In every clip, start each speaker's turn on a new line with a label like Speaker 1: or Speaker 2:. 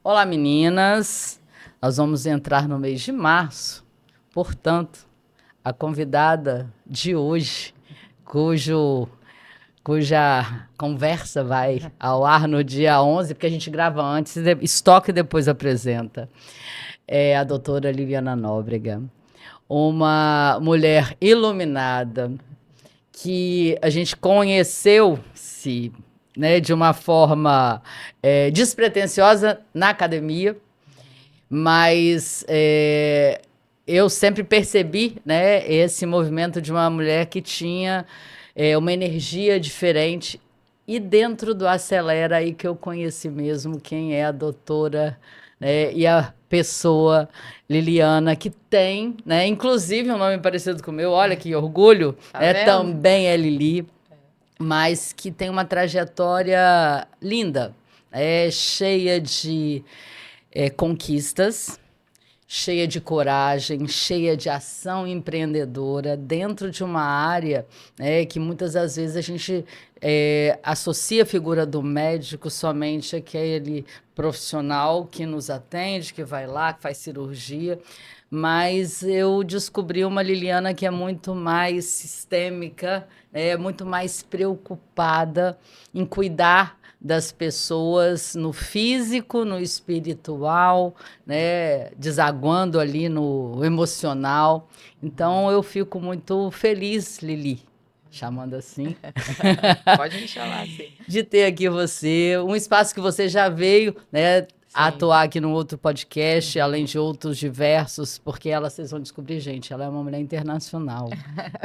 Speaker 1: Olá, meninas. Nós vamos entrar no mês de março. Portanto, a convidada de hoje, cuja conversa vai ao ar no dia 11, porque a gente grava antes, estoca e depois apresenta, é a doutora Liliana Nóbrega, uma mulher iluminada que a gente conheceu-se, né, de uma forma despretensiosa na academia, mas eu sempre percebi, né, esse movimento de uma mulher que tinha uma energia diferente. E dentro do Acelera aí que eu conheci mesmo quem é a doutora, né, e a pessoa Liliana, que tem, né, inclusive um nome parecido com o meu, olha que orgulho,
Speaker 2: Tá
Speaker 1: né,
Speaker 2: vendo?
Speaker 1: também é Lili, mas que tem uma trajetória linda, cheia de conquistas, cheia de coragem, cheia de ação empreendedora, dentro de uma área, que muitas das vezes a gente associa a figura do médico somente àquele profissional que nos atende, que vai lá, que faz cirurgia. Mas eu descobri uma Liliana que é muito mais sistêmica, muito mais preocupada em cuidar das pessoas no físico, no espiritual, né, desaguando ali no emocional. Então eu fico muito feliz, Lili, chamando assim,
Speaker 2: Pode me chamar assim.
Speaker 1: de ter aqui você, um espaço que você já veio, né,
Speaker 2: Sim.
Speaker 1: atuar aqui no outro podcast, além de outros diversos, porque ela, vocês vão descobrir, gente, ela é uma mulher internacional,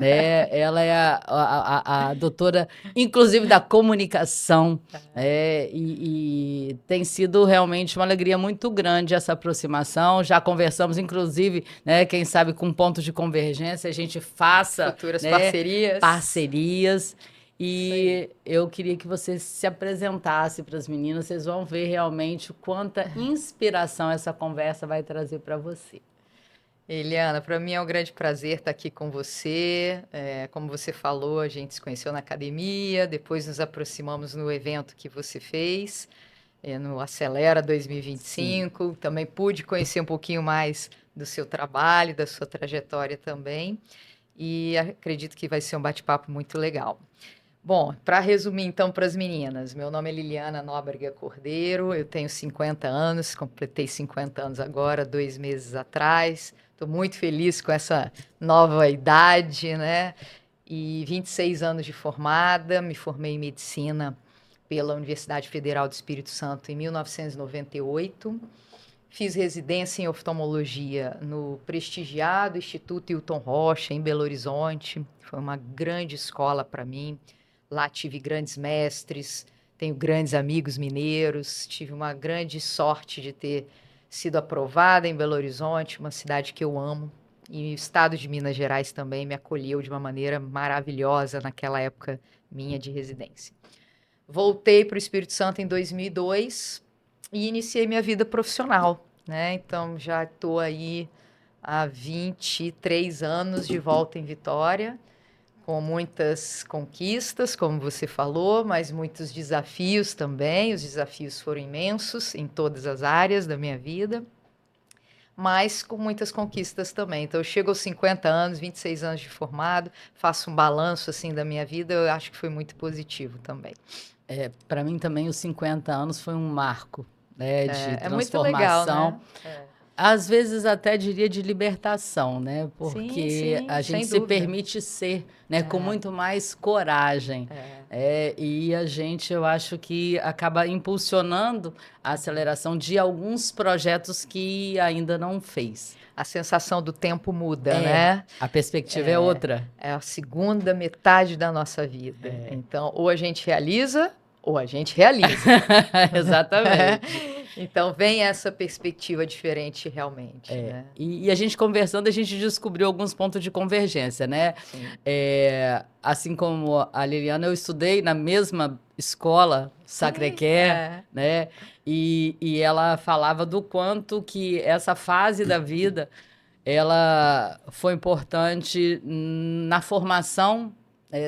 Speaker 1: né? Ela é a doutora, inclusive, da comunicação, e tem sido realmente uma alegria muito grande essa aproximação. Já conversamos, inclusive, né, quem sabe com pontos de convergência, a gente faça,
Speaker 2: Futuras
Speaker 1: né,
Speaker 2: parcerias.
Speaker 1: parcerias.
Speaker 2: Isso
Speaker 1: E eu queria que você se apresentasse para as meninas, vocês vão ver realmente quanta inspiração essa conversa vai trazer para você.
Speaker 2: Eliana, para mim é um grande prazer estar aqui com você. Como você falou, a gente se conheceu na academia, depois nos aproximamos no evento que você fez, no Acelera
Speaker 1: Sim.
Speaker 2: 2025. Também pude conhecer um pouquinho mais do seu trabalho, da sua trajetória também. E acredito que vai ser um bate-papo muito legal. Bom, para resumir então para as meninas, meu nome é Liliana Nóbrega Cordeiro, eu tenho 50 anos, completei 50 anos agora, 2 meses atrás. Estou muito feliz com essa nova idade, né? E 26 anos de formada, me formei em medicina pela Universidade Federal do Espírito Santo em 1998. Fiz residência em oftalmologia no prestigiado Instituto Hilton Rocha, em Belo Horizonte. Foi uma grande escola para mim. Lá tive grandes mestres, tenho grandes amigos mineiros, tive uma grande sorte de ter sido aprovada em Belo Horizonte, uma cidade que eu amo. E o estado de Minas Gerais também me acolheu de uma maneira maravilhosa naquela época minha de residência. Voltei para o Espírito Santo em 2002 e iniciei minha vida profissional, né? Então já estou aí há 23 anos de volta em Vitória, com muitas conquistas, como você falou, mas muitos desafios também. Os desafios foram imensos em todas as áreas da minha vida, mas com muitas conquistas também. Então eu chego aos 50 anos, 26 anos de formado, faço um balanço assim da minha vida, eu acho que foi muito positivo também.
Speaker 1: Para mim também os 50 anos foi um marco, né, de
Speaker 2: É muito legal,
Speaker 1: transformação,
Speaker 2: né?
Speaker 1: às vezes até diria de libertação, né,
Speaker 2: Sim,
Speaker 1: porque
Speaker 2: sim,
Speaker 1: a gente
Speaker 2: sem
Speaker 1: se
Speaker 2: dúvida.
Speaker 1: permite ser, né, com muito mais coragem. E a gente, eu acho que acaba impulsionando a aceleração de alguns projetos que ainda não fez.
Speaker 2: A sensação do tempo muda, né?
Speaker 1: A perspectiva é outra.
Speaker 2: É a segunda metade da nossa vida. Então, ou a gente realiza, ou a gente realiza.
Speaker 1: Exatamente.
Speaker 2: Então, vem essa perspectiva diferente realmente, né?
Speaker 1: E a gente conversando, a gente descobriu alguns pontos de convergência, né?
Speaker 2: Sim.
Speaker 1: Assim como a Liliana, eu estudei na mesma escola, Sacré-Cœur, né? E ela falava do quanto que essa fase da vida ela foi importante na formação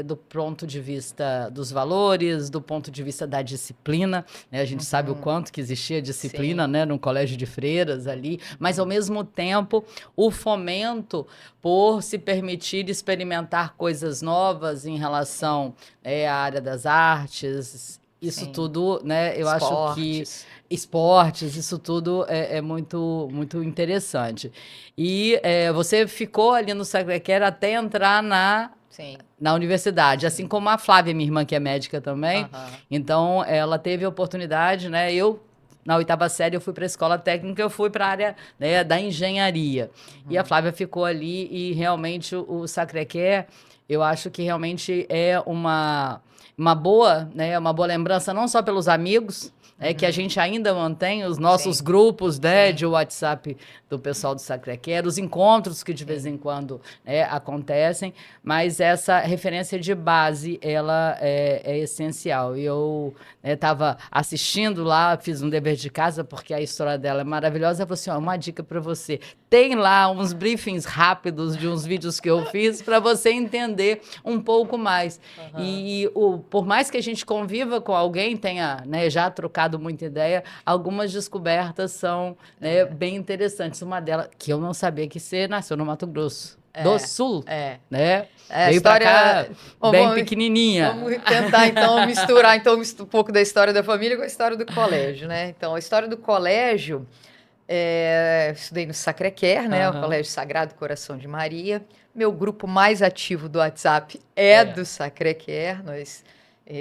Speaker 1: do ponto de vista dos valores, do ponto de vista da disciplina, né? A gente sabe o quanto que existia disciplina, né, no colégio de freiras ali, mas ao mesmo tempo o fomento por se permitir experimentar coisas novas em relação à área das artes, isso tudo, né, eu acho que esportes, isso tudo é muito, muito interessante. E você ficou ali no Sacré-Cœur até entrar na universidade, assim como a Flávia, minha irmã, que é médica também. Então, ela teve a oportunidade, né? Na 8ª série, eu fui para a escola técnica, eu fui para a área, né, da engenharia. E a Flávia ficou ali e realmente o Sacré-Cœur, eu acho que realmente é uma boa, né, uma boa lembrança, não só pelos amigos, que a gente ainda mantém os nossos grupos, né, de WhatsApp do pessoal do Sacré-Cœur, os encontros que de vez em quando acontecem, mas essa referência de base, ela é essencial. E eu estava assistindo lá, fiz um dever de casa, porque a história dela é maravilhosa. Eu falei assim, uma dica para você. Tem lá uns briefings rápidos de uns vídeos que eu fiz para você entender um pouco mais. E por mais que a gente conviva com alguém, tenha, né, já trocado muita ideia, algumas descobertas são bem interessantes. Uma delas, que eu não sabia que você nasceu no Mato Grosso do Sul, né? Veio pra cá bem pequenininha.
Speaker 2: Vamos tentar, então, misturar um pouco da história da família com a história do colégio, né? Então, a história do colégio, estudei no Sacré-Cœur, né? O Colégio Sagrado Coração de Maria. Meu grupo mais ativo do WhatsApp é do Sacré-Cœur. Nós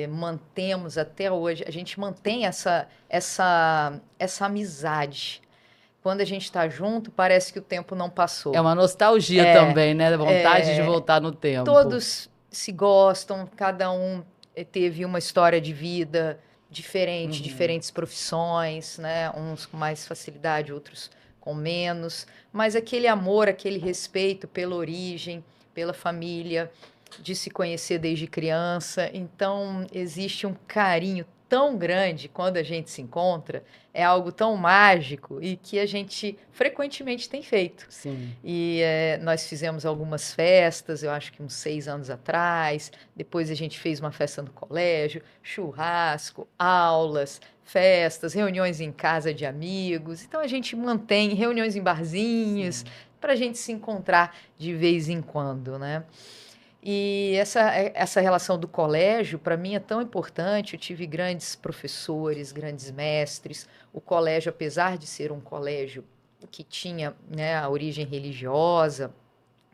Speaker 2: mantemos até hoje, a gente mantém essa amizade. Quando a gente está junto, parece que o tempo não passou.
Speaker 1: É uma nostalgia também, né? Vontade de voltar no tempo.
Speaker 2: Todos se gostam, cada um teve uma história de vida diferente, diferentes profissões, né? Uns com mais facilidade, outros com menos. Mas aquele amor, aquele respeito pela origem, pela família, de se conhecer desde criança. Então, existe um carinho tão grande quando a gente se encontra, é algo tão mágico e que a gente frequentemente tem feito.
Speaker 1: Sim.
Speaker 2: E nós fizemos algumas festas, eu acho que uns 6 anos atrás, depois a gente fez uma festa no colégio, churrasco, aulas, festas, reuniões em casa de amigos. Então a gente mantém reuniões em barzinhos para a gente se encontrar de vez em quando, né? E essa relação do colégio, para mim, é tão importante. Eu tive grandes professores, grandes mestres. O colégio, apesar de ser um colégio que tinha, né, a origem religiosa,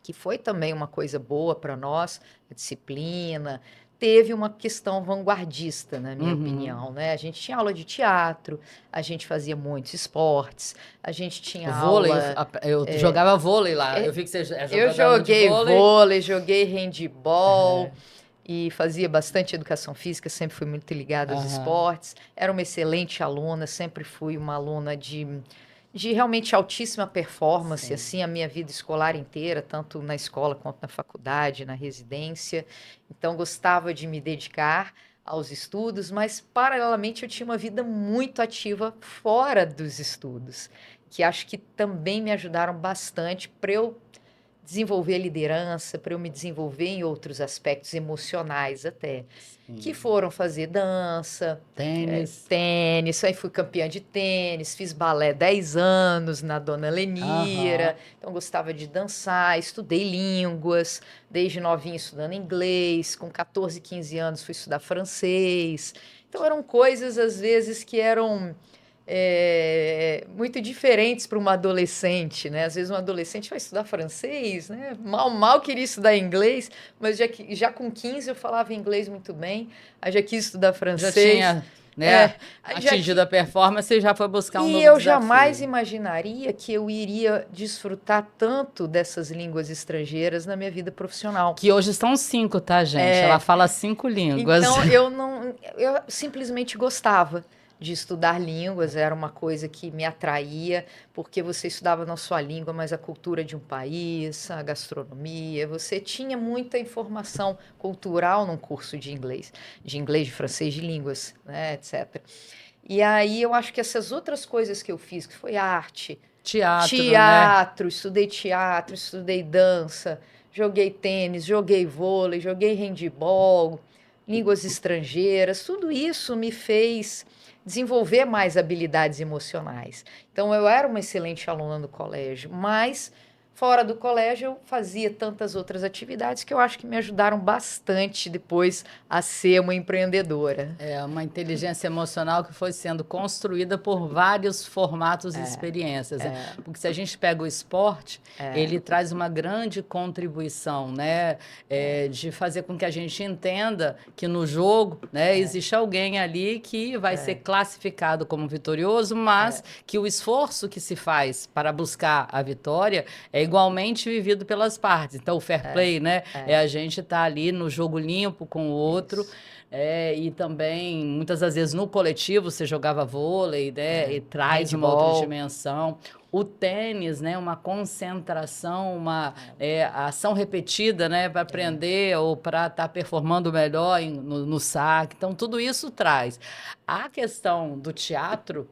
Speaker 2: que foi também uma coisa boa para nós, a disciplina, teve uma questão vanguardista, na minha opinião, né? A gente tinha aula de teatro, a gente fazia muitos esportes, a gente tinha
Speaker 1: vôlei,
Speaker 2: aula...
Speaker 1: eu jogava vôlei lá, eu vi que você jogava
Speaker 2: Eu joguei vôlei, joguei handball e fazia bastante educação física, sempre fui muito ligada aos esportes, era uma excelente aluna, sempre fui uma aluna de realmente altíssima performance, assim, a minha vida escolar inteira, tanto na escola quanto na faculdade, na residência. Então, gostava de me dedicar aos estudos, mas, paralelamente, eu tinha uma vida muito ativa fora dos estudos, que acho que também me ajudaram bastante para eu desenvolver liderança, para eu me desenvolver em outros aspectos emocionais até, que foram fazer dança, tênis, aí fui campeã de tênis, fiz balé 10 anos na Dona Lenira, então gostava de dançar, estudei línguas, desde novinha estudando inglês, com 14, 15 anos fui estudar francês, então eram coisas às vezes que eram muito diferentes para uma adolescente, né? Às vezes um adolescente vai estudar francês, né? Mal queria estudar inglês, mas já com 15 eu falava inglês muito bem, aí já quis estudar francês.
Speaker 1: Já tinha, né, atingido a performance e já foi buscar um novo
Speaker 2: desafio. E eu
Speaker 1: desafio.
Speaker 2: jamais imaginaria que eu iria desfrutar tanto dessas línguas estrangeiras na minha vida profissional.
Speaker 1: Que hoje são 5, tá, gente? Ela fala 5 línguas.
Speaker 2: Então, eu simplesmente gostava de estudar línguas, era uma coisa que me atraía, porque você estudava não só a língua, mas a cultura de um país, a gastronomia, você tinha muita informação cultural num curso de inglês, de francês, de línguas, né, etc. E aí eu acho que essas outras coisas que eu fiz, que foi arte,
Speaker 1: Teatro, né?
Speaker 2: estudei teatro, estudei dança, joguei tênis, joguei vôlei, joguei handebol, línguas estrangeiras, tudo isso me fez desenvolver mais habilidades emocionais. Então, eu era uma excelente aluna no colégio, mas fora do colégio eu fazia tantas outras atividades que eu acho que me ajudaram bastante depois a ser uma empreendedora.
Speaker 1: É uma inteligência emocional que foi sendo construída por vários formatos e experiências. Porque se a gente pega o esporte, ele traz uma grande contribuição, né? De fazer com que a gente entenda que no jogo, né, existe alguém ali que vai ser classificado como vitorioso, mas que o esforço que se faz para buscar a vitória é igualmente vivido pelas partes. Então, o fair play, né? É a gente estar ali no jogo limpo com o outro.
Speaker 2: Isso.
Speaker 1: E também, muitas das vezes, no coletivo, você jogava vôlei, né? E traz uma outra
Speaker 2: Handball.
Speaker 1: dimensão. O tênis, né? Uma concentração, uma ação repetida, né? Para aprender ou para estar performando melhor no saque. Então, tudo isso traz. A questão do teatro,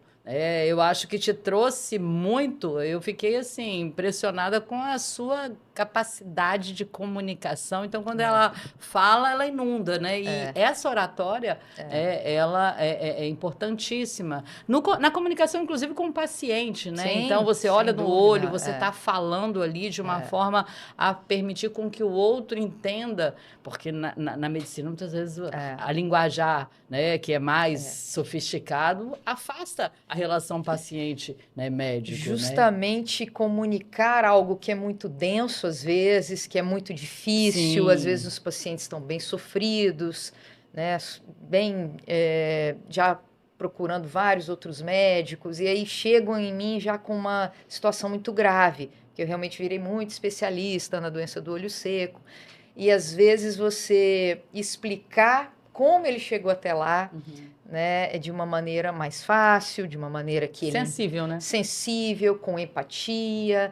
Speaker 1: eu acho que te trouxe muito. Eu fiquei, assim, impressionada com a sua capacidade de comunicação. Então, quando ela fala, ela inunda, né? E essa oratória, ela é importantíssima. Na comunicação, inclusive, com o paciente, né? Então,
Speaker 2: Sim,
Speaker 1: você olha
Speaker 2: sem
Speaker 1: no olho,
Speaker 2: dúvida.
Speaker 1: você está falando ali de uma forma a permitir com que o outro entenda, porque na medicina, muitas vezes, a linguajar, né, que é mais sofisticado, afasta a relação paciente, né, médico, né?
Speaker 2: Justamente comunicar algo que é muito denso às vezes, que é muito difícil, às vezes
Speaker 1: Sim.
Speaker 2: os pacientes estão bem sofridos, né, bem já procurando vários outros médicos, e aí chegam em mim já com uma situação muito grave, que eu realmente virei muito especialista na doença do olho seco, e às vezes você explicar como ele chegou até lá, né, de uma maneira mais fácil, de uma maneira que ele
Speaker 1: Sensível, né?
Speaker 2: sensível, com empatia,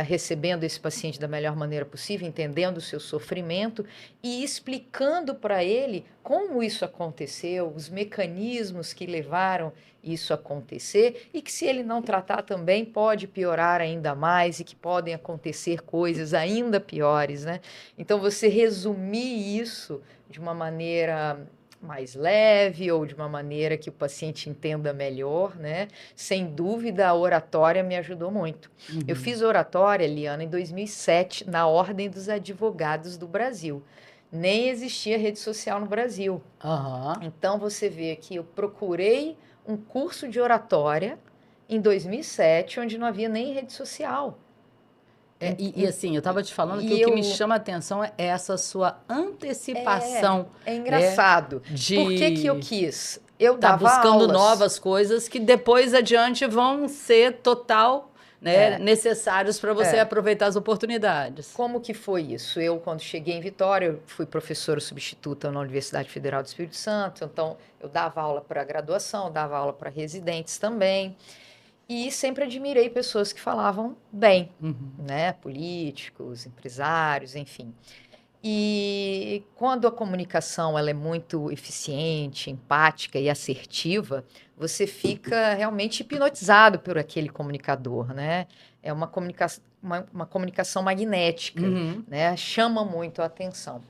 Speaker 2: recebendo esse paciente da melhor maneira possível, entendendo o seu sofrimento e explicando para ele como isso aconteceu, os mecanismos que levaram isso a acontecer e que se ele não tratar também pode piorar ainda mais e que podem acontecer coisas ainda piores, né? Então você resumir isso de uma maneira mais leve ou de uma maneira que o paciente entenda melhor, né? Sem dúvida, a oratória me ajudou muito. Eu fiz oratória, Liana, em 2007, na Ordem dos Advogados do Brasil. Nem existia rede social no Brasil. Então, você vê que eu procurei um curso de oratória em 2007, onde não havia nem rede social.
Speaker 1: Assim, eu estava te falando que
Speaker 2: E
Speaker 1: o que me
Speaker 2: eu
Speaker 1: chama a atenção é essa sua antecipação,
Speaker 2: é
Speaker 1: né?
Speaker 2: engraçado. Por que eu
Speaker 1: De
Speaker 2: quis? Eu
Speaker 1: estar
Speaker 2: dava
Speaker 1: buscando
Speaker 2: aulas.
Speaker 1: novas coisas que depois adiante vão ser total, né, necessários para você aproveitar as oportunidades.
Speaker 2: Como que foi isso? Eu, quando cheguei em Vitória, eu fui professora substituta na Universidade Federal do Espírito Santo, então eu dava aula para graduação, dava aula para residentes também, e sempre admirei pessoas que falavam bem, né? Políticos, empresários, enfim. E quando a comunicação ela é muito eficiente, empática e assertiva, você fica realmente hipnotizado por aquele comunicador, né? É uma comunicação magnética, né? Chama muito a atenção.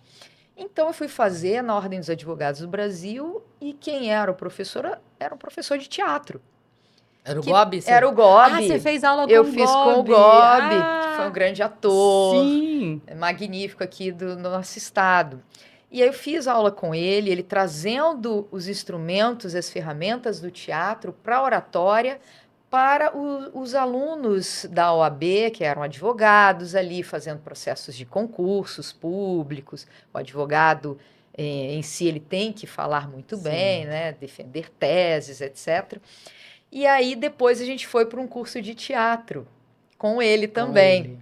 Speaker 2: Então, eu fui fazer na Ordem dos Advogados do Brasil e quem era o professor era um professor de teatro.
Speaker 1: Era o
Speaker 2: Que
Speaker 1: Gobi?
Speaker 2: era o Gobi.
Speaker 1: Ah, você fez aula com
Speaker 2: Eu
Speaker 1: o
Speaker 2: fiz com o
Speaker 1: Gobi.
Speaker 2: Gobi, que foi um grande ator,
Speaker 1: Sim.
Speaker 2: magnífico aqui do nosso estado. E aí eu fiz aula com ele trazendo os instrumentos, as ferramentas do teatro para a oratória, para os alunos da OAB, que eram advogados ali, fazendo processos de concursos públicos. O advogado em si ele tem que falar muito bem, né? Defender teses, etc. E aí depois a gente foi para um curso de teatro com ele também.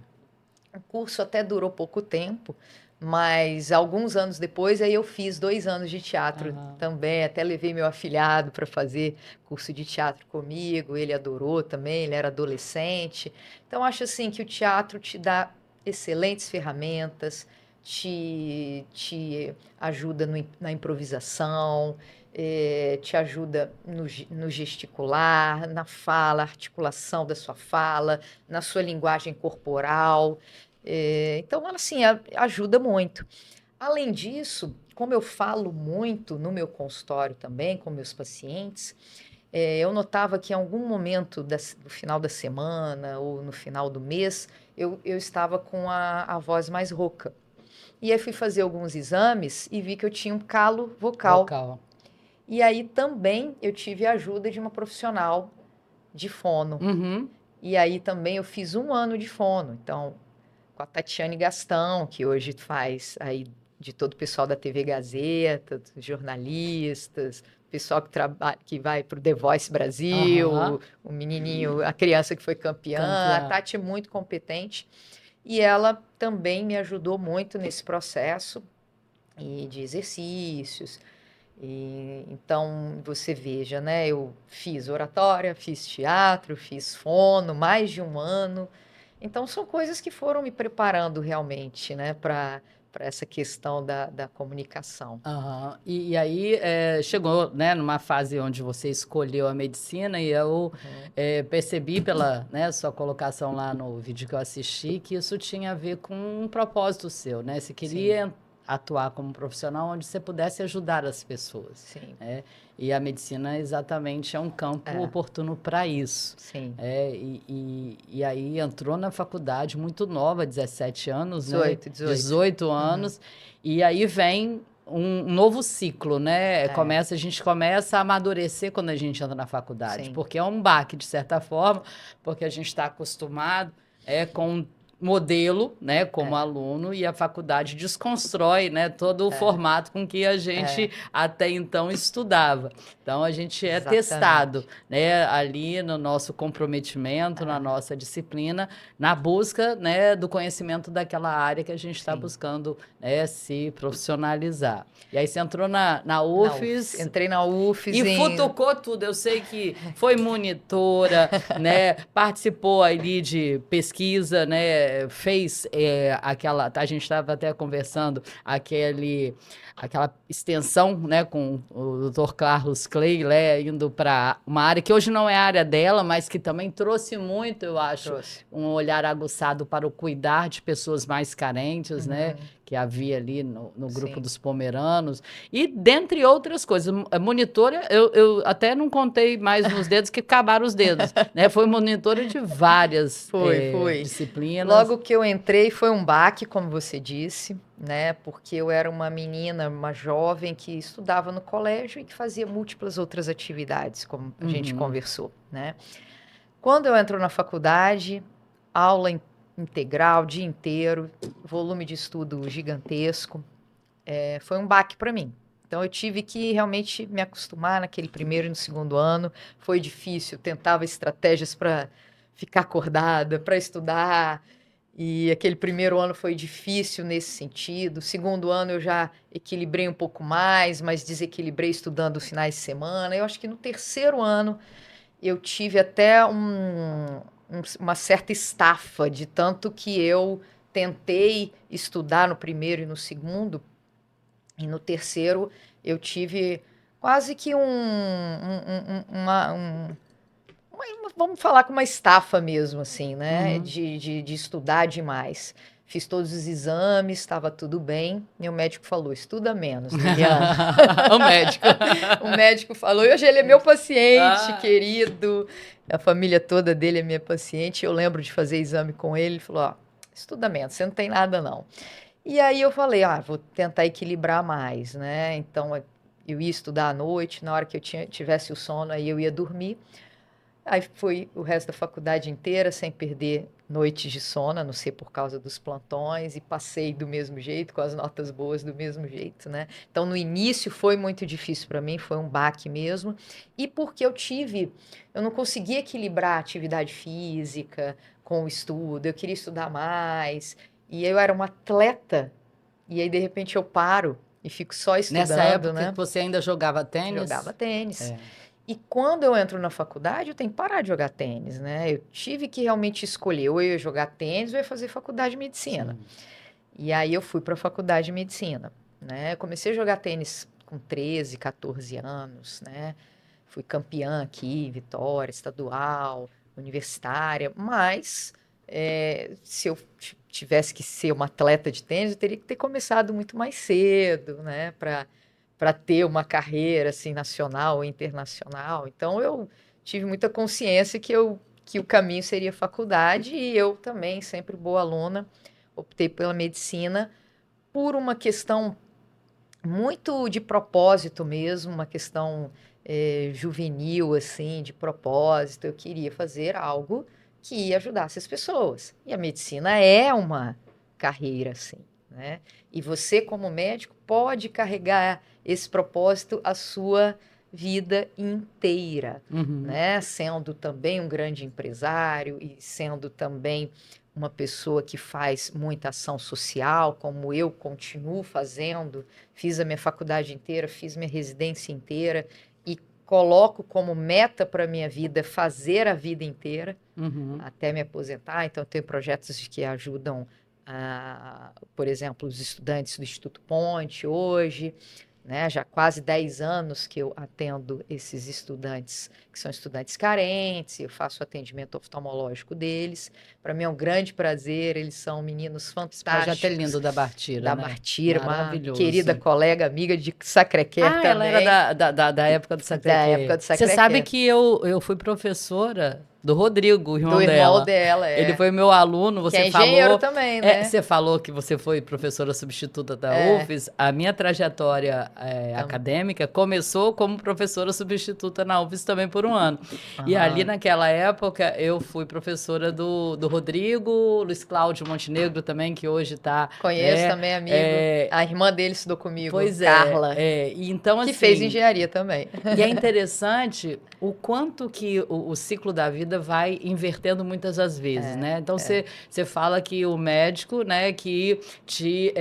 Speaker 2: O curso até durou pouco tempo, mas alguns anos depois aí eu fiz 2 anos de teatro também. Até levei meu afilhado para fazer curso de teatro comigo. Ele adorou também, ele era adolescente. Então acho assim que o teatro te dá excelentes ferramentas, te ajuda na improvisação, te ajuda no gesticular, na fala, articulação da sua fala, na sua linguagem corporal. Então, assim, ajuda muito. Além disso, como eu falo muito no meu consultório também com meus pacientes, eu notava que em algum momento do final da semana ou no final do mês, eu estava com a voz mais rouca. E aí fui fazer alguns exames e vi que eu tinha um calo vocal. E aí também eu tive a ajuda de uma profissional de fono.
Speaker 1: Uhum.
Speaker 2: E aí também eu fiz 1 ano de fono. Então, com a Tatiane Gastão, que hoje faz aí de todo o pessoal da TV Gazeta, dos jornalistas, pessoal que vai para o The Voice Brasil,
Speaker 1: Aham.
Speaker 2: o menininho, a criança que foi campeã. A
Speaker 1: Campeã.
Speaker 2: Tati é muito competente e ela também me ajudou muito nesse processo e de exercícios. Então, você veja, né? Eu fiz oratória, fiz teatro, fiz fono, mais de 1 ano. Então, são coisas que foram me preparando realmente, né, para essa questão da comunicação.
Speaker 1: Aham. E aí chegou, né, numa fase onde você escolheu a medicina e eu percebi pela, né, sua colocação lá no vídeo que eu assisti que isso tinha a ver com um propósito seu, né? Você queria atuar como profissional onde você pudesse ajudar as pessoas.
Speaker 2: Sim.
Speaker 1: Né? E a medicina exatamente é um campo oportuno para isso.
Speaker 2: Sim.
Speaker 1: E aí entrou na faculdade muito nova, 17 anos,
Speaker 2: 18,
Speaker 1: né?
Speaker 2: 18.
Speaker 1: 18 anos. E aí vem um novo ciclo, né? A gente começa a amadurecer quando a gente entra na faculdade,
Speaker 2: Sim.
Speaker 1: porque é um baque, de certa forma, porque a gente está acostumado com modelo, né, como aluno, e a faculdade desconstrói, né, todo o formato com que a gente até então estudava. Então, a gente é testado, né, ali no nosso comprometimento, na nossa disciplina, na busca, né, do conhecimento daquela área que a gente está buscando, né, se profissionalizar. E aí você entrou na UFES.
Speaker 2: Entrei na UFES
Speaker 1: e futucou tudo. Eu sei que foi monitora, né? Participou ali de pesquisa, né? Fez aquela. A gente estava até conversando aquela extensão, né? Com o Dr. Carlos Clay, né? Indo para uma área que hoje não é a área dela, mas que também trouxe muito, eu acho, um olhar aguçado para o cuidar de pessoas mais carentes, né? Que havia ali no grupo dos pomeranos. E dentre outras coisas, monitora, eu até não contei mais nos dedos que acabaram os dedos, né? Foi monitora de várias disciplinas.
Speaker 2: Logo que eu entrei foi um baque, como você disse, né? Porque eu era uma menina, uma jovem que estudava no colégio e que fazia múltiplas outras atividades, como a gente conversou, né? Quando eu entro na faculdade, aula integral, dia inteiro, volume de estudo gigantesco, foi um baque para mim. Então, eu tive que realmente me acostumar naquele primeiro e no segundo ano. Foi difícil, tentava estratégias para ficar acordada, para estudar. E aquele primeiro ano foi difícil nesse sentido. Segundo ano eu já equilibrei um pouco mais, mas desequilibrei estudando os finais de semana. Eu acho que no terceiro ano eu tive até uma certa estafa, de tanto que eu tentei estudar no primeiro e no segundo. E no terceiro eu tive quase que vamos falar com uma estafa mesmo, assim, né? De estudar demais. Fiz todos os exames, estava tudo bem. Meu médico falou, estuda menos, Liliana.
Speaker 1: O médico.
Speaker 2: O médico falou, e hoje ele é meu paciente, querido. A família toda dele é minha paciente. Eu lembro de fazer exame com ele. Ele falou, ó, estuda menos, você não tem nada não. E aí eu falei, vou tentar equilibrar mais, né? Então, eu ia estudar à noite, na hora que eu tivesse o sono, aí eu ia dormir. Aí foi o resto da faculdade inteira sem perder noites de sono, a não ser por causa dos plantões, e passei do mesmo jeito, com as notas boas do mesmo jeito, né? Então, no início foi muito difícil para mim, foi um baque mesmo, e porque eu não conseguia equilibrar a atividade física com o estudo, eu queria estudar mais, e eu era uma atleta, e aí de repente eu paro e fico só estudando,
Speaker 1: Nessa época
Speaker 2: né?
Speaker 1: que você ainda jogava tênis?
Speaker 2: Jogava tênis. E quando eu entro na faculdade, eu tenho que parar de jogar tênis, né? Eu tive que realmente escolher, ou eu ia jogar tênis ou eu ia fazer faculdade de medicina.
Speaker 1: Sim.
Speaker 2: E aí eu fui para a faculdade de medicina, né? Comecei a jogar tênis com 13, 14 anos, né? Fui campeã aqui, Vitória, estadual, universitária, mas se eu tivesse que ser uma atleta de tênis, eu teria que ter começado muito mais cedo, né, para ter uma carreira assim nacional ou internacional. Então eu tive muita consciência que o caminho seria faculdade e eu também, sempre boa aluna, optei pela medicina por uma questão muito de propósito mesmo, uma questão juvenil, assim, de propósito. Eu queria fazer algo que ajudasse as pessoas. E a medicina é uma carreira, assim, né? E você, como médico, pode carregar esse propósito a sua vida inteira, né? Sendo também um grande empresário e sendo também uma pessoa que faz muita ação social, como eu continuo fazendo. Fiz a minha faculdade inteira, fiz minha residência inteira e coloco como meta para a minha vida fazer a vida inteira até me aposentar. Então, eu tenho projetos que ajudam, por exemplo, os estudantes do Instituto Ponte hoje, né? Já há quase 10 anos que eu atendo esses estudantes, que são estudantes carentes, eu faço o atendimento oftalmológico deles. Para mim é um grande prazer, eles são meninos
Speaker 1: Esse projeto é
Speaker 2: fantásticos.
Speaker 1: lindo da Bartira,
Speaker 2: Da
Speaker 1: né?
Speaker 2: Martira, uma
Speaker 1: Maravilhoso.
Speaker 2: querida colega, amiga de Sacré-Cœur
Speaker 1: Ah, ela
Speaker 2: também.
Speaker 1: era da época do
Speaker 2: Da
Speaker 1: Sacré-Cœur.
Speaker 2: época do
Speaker 1: Você sabe
Speaker 2: Sacré-Cœur.
Speaker 1: que eu fui professora do Rodrigo, o
Speaker 2: Do
Speaker 1: irmão
Speaker 2: irmão
Speaker 1: dela.
Speaker 2: dela,
Speaker 1: Ele foi meu aluno,
Speaker 2: que
Speaker 1: você
Speaker 2: é engenheiro
Speaker 1: falou.
Speaker 2: também, né?
Speaker 1: Você falou que você foi professora substituta da
Speaker 2: É.
Speaker 1: UFES. A minha trajetória acadêmica começou como professora substituta na UFES também por um ano. E ali naquela época eu fui professora do Rodrigo, Luiz Cláudio Montenegro também, que hoje está.
Speaker 2: Conheço também, amigo. A irmã dele estudou comigo,
Speaker 1: Pois
Speaker 2: Carla.
Speaker 1: E então,
Speaker 2: Que
Speaker 1: assim,
Speaker 2: fez engenharia também.
Speaker 1: E é interessante o quanto que o ciclo da vida vai invertendo muitas das vezes, né? Então, você fala que o médico, né, que te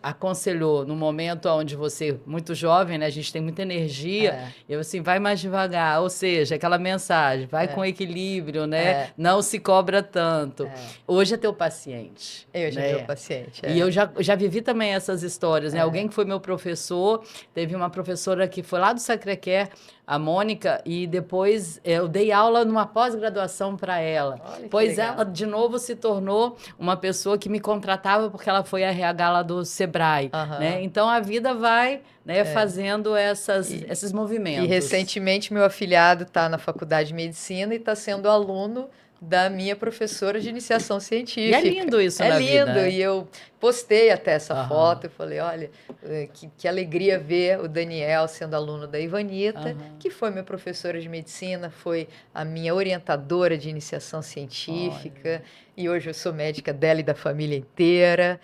Speaker 1: aconselhou no momento onde você, muito jovem, né, a gente tem muita energia, e assim, vai mais devagar, ou seja, aquela mensagem, vai com equilíbrio, né? Não se cobra tanto. Hoje é teu paciente.
Speaker 2: Eu já
Speaker 1: né?
Speaker 2: meu paciente.
Speaker 1: E eu já vivi também essas histórias, né? Alguém que foi meu professor, teve uma professora que foi lá do Sacré-Cœur, a Mônica, e depois eu dei aula numa pós-graduação para ela.
Speaker 2: Olha,
Speaker 1: Pois
Speaker 2: que legal.
Speaker 1: ela, de novo, se tornou uma pessoa que me contratava porque ela foi RH lá do Sebrae, né? Então, a vida vai fazendo esses movimentos.
Speaker 2: E recentemente meu afilhado está na faculdade de medicina e está sendo aluno da minha professora de iniciação científica.
Speaker 1: E é lindo isso na vida.
Speaker 2: É lindo,
Speaker 1: né?
Speaker 2: e eu postei até essa foto, e falei, olha, que alegria ver o Daniel sendo aluno da Ivanita, que foi minha professora de medicina, foi a minha orientadora de iniciação científica, e hoje eu sou médica dela e da família inteira.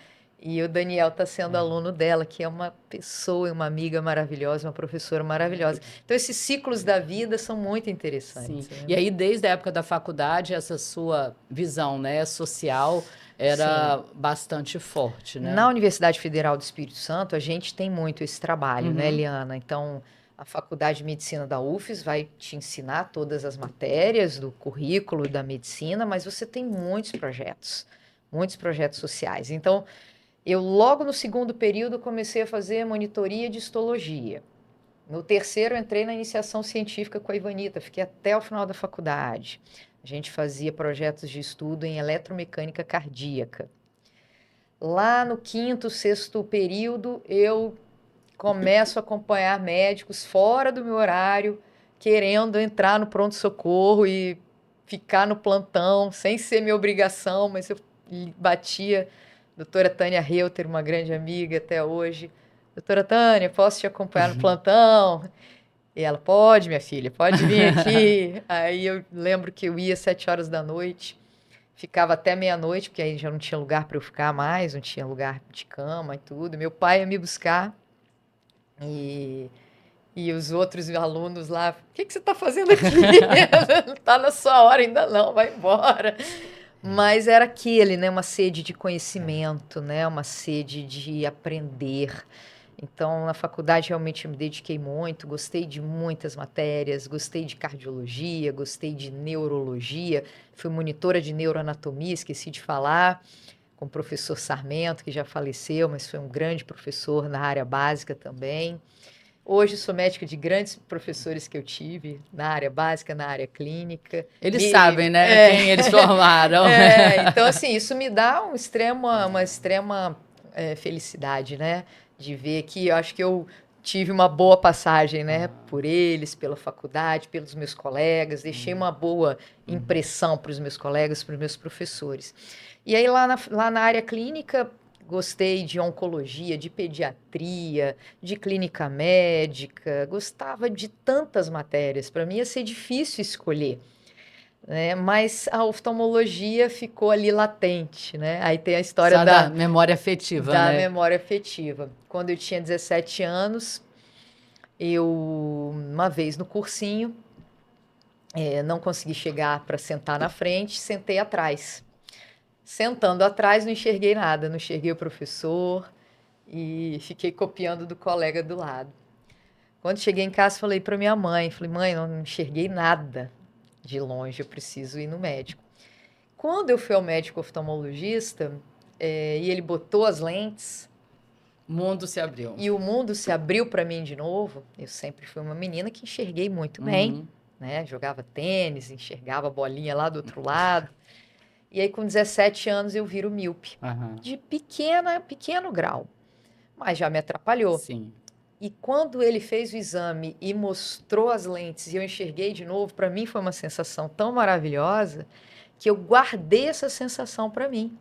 Speaker 2: E o Daniel está sendo aluno dela, que é uma pessoa e uma amiga maravilhosa, uma professora maravilhosa. Então, esses ciclos da vida são muito interessantes.
Speaker 1: Sim. E aí, desde a época da faculdade, essa sua visão, né, social era bastante forte, né?
Speaker 2: Na Universidade Federal do Espírito Santo, a gente tem muito esse trabalho, né, Eliana? Então, a Faculdade de Medicina da UFES vai te ensinar todas as matérias do currículo da medicina, mas você tem muitos projetos sociais. Então, eu logo no segundo período comecei a fazer monitoria de histologia. No terceiro, eu entrei na iniciação científica com a Ivanita, fiquei até o final da faculdade. A gente fazia projetos de estudo em eletromecânica cardíaca. Lá no quinto, sexto período, eu começo a acompanhar médicos fora do meu horário, querendo entrar no pronto-socorro e ficar no plantão, sem ser minha obrigação, mas eu batia. Doutora Tânia Reuter, uma grande amiga até hoje. Doutora Tânia, posso te acompanhar no plantão? E ela, pode, minha filha, pode vir aqui. Aí eu lembro que eu ia às 7 horas da noite, ficava até meia-noite, porque aí já não tinha lugar para eu ficar mais, não tinha lugar de cama e tudo. Meu pai ia me buscar e os outros alunos lá, o que você está fazendo aqui? Não está na sua hora ainda não, vai embora. Mas era aquele, né, uma sede de conhecimento, né, uma sede de aprender. Então, na faculdade, realmente eu me dediquei muito, gostei de muitas matérias, gostei de cardiologia, gostei de neurologia, fui monitora de neuroanatomia, esqueci de falar, com o professor Sarmento, que já faleceu, mas foi um grande professor na área básica também. Hoje sou médica de grandes professores que eu tive na área básica, na área clínica.
Speaker 1: Eles sabem, né, quem eles formaram.
Speaker 2: Então, assim, isso me dá uma extrema felicidade, né? De ver que eu acho que eu tive uma boa passagem, né? Por eles, pela faculdade, pelos meus colegas, deixei uma boa impressão para os meus colegas, para os meus professores. E aí, lá na área clínica, gostei de oncologia, de pediatria, de clínica médica, gostava de tantas matérias. Para mim ia ser difícil escolher, né? Mas a oftalmologia ficou ali latente, né? Aí tem a história
Speaker 1: Só da memória afetiva,
Speaker 2: da
Speaker 1: né?
Speaker 2: memória afetiva. Quando eu tinha 17 anos, uma vez no cursinho, não consegui chegar para sentar na frente, sentei atrás. Sentando atrás, não enxerguei nada, não enxerguei o professor e fiquei copiando do colega do lado. Quando cheguei em casa, falei para minha mãe, falei, mãe, não enxerguei nada de longe, eu preciso ir no médico. Quando eu fui ao médico oftalmologista, e ele botou as lentes,
Speaker 1: O mundo se abriu.
Speaker 2: e o mundo se abriu para mim de novo. Eu sempre fui uma menina que enxerguei muito bem, né? Jogava tênis, enxergava a bolinha lá do outro lado. E aí, com 17 anos, eu viro míope. De pequeno grau, mas já me atrapalhou.
Speaker 1: Sim.
Speaker 2: E quando ele fez o exame e mostrou as lentes e eu enxerguei de novo, para mim foi uma sensação tão maravilhosa que eu guardei essa sensação para mim.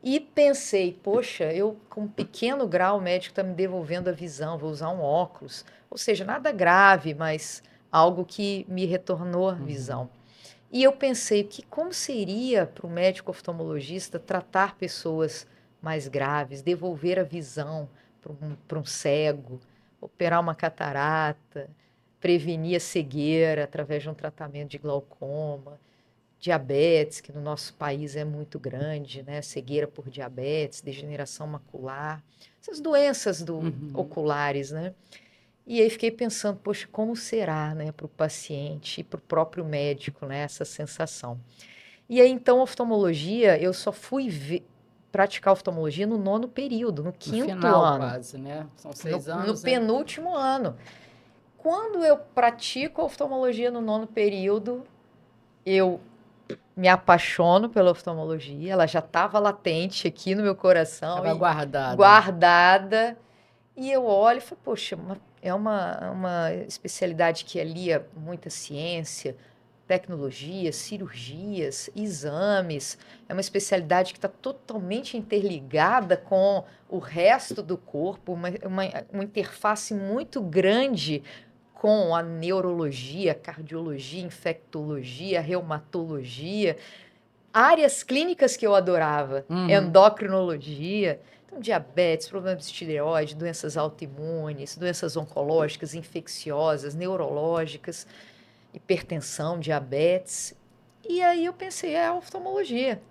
Speaker 2: E pensei, poxa, eu com um pequeno grau o médico está me devolvendo a visão, vou usar um óculos. Ou seja, nada grave, mas algo que me retornou a visão. E eu pensei que como seria para o médico oftalmologista tratar pessoas mais graves, devolver a visão para um cego, operar uma catarata, prevenir a cegueira através de um tratamento de glaucoma, diabetes, que no nosso país é muito grande, né? Cegueira por diabetes, degeneração macular, essas doenças oculares, né? E aí fiquei pensando, poxa, como será, né, para o paciente e para o próprio médico, né, essa sensação. E aí, então, oftalmologia, eu só fui praticar oftalmologia no nono período, no quinto
Speaker 1: final,
Speaker 2: ano.
Speaker 1: quase, né? São 6
Speaker 2: No
Speaker 1: anos, né?
Speaker 2: penúltimo ano. Quando eu pratico oftalmologia no nono período, eu me apaixono pela oftalmologia, ela já estava latente aqui no meu coração
Speaker 1: Estava
Speaker 2: e
Speaker 1: guardada.
Speaker 2: guardada. E eu olho e falo, poxa, é uma especialidade que alia muita ciência, tecnologia, cirurgias, exames. É uma especialidade que está totalmente interligada com o resto do corpo, uma interface muito grande com a neurologia, cardiologia, infectologia, reumatologia, áreas clínicas que eu adorava, endocrinologia, então diabetes, problemas de tireoide, doenças autoimunes, doenças oncológicas, infecciosas, neurológicas, hipertensão, diabetes. E aí eu pensei, é a oftalmologia.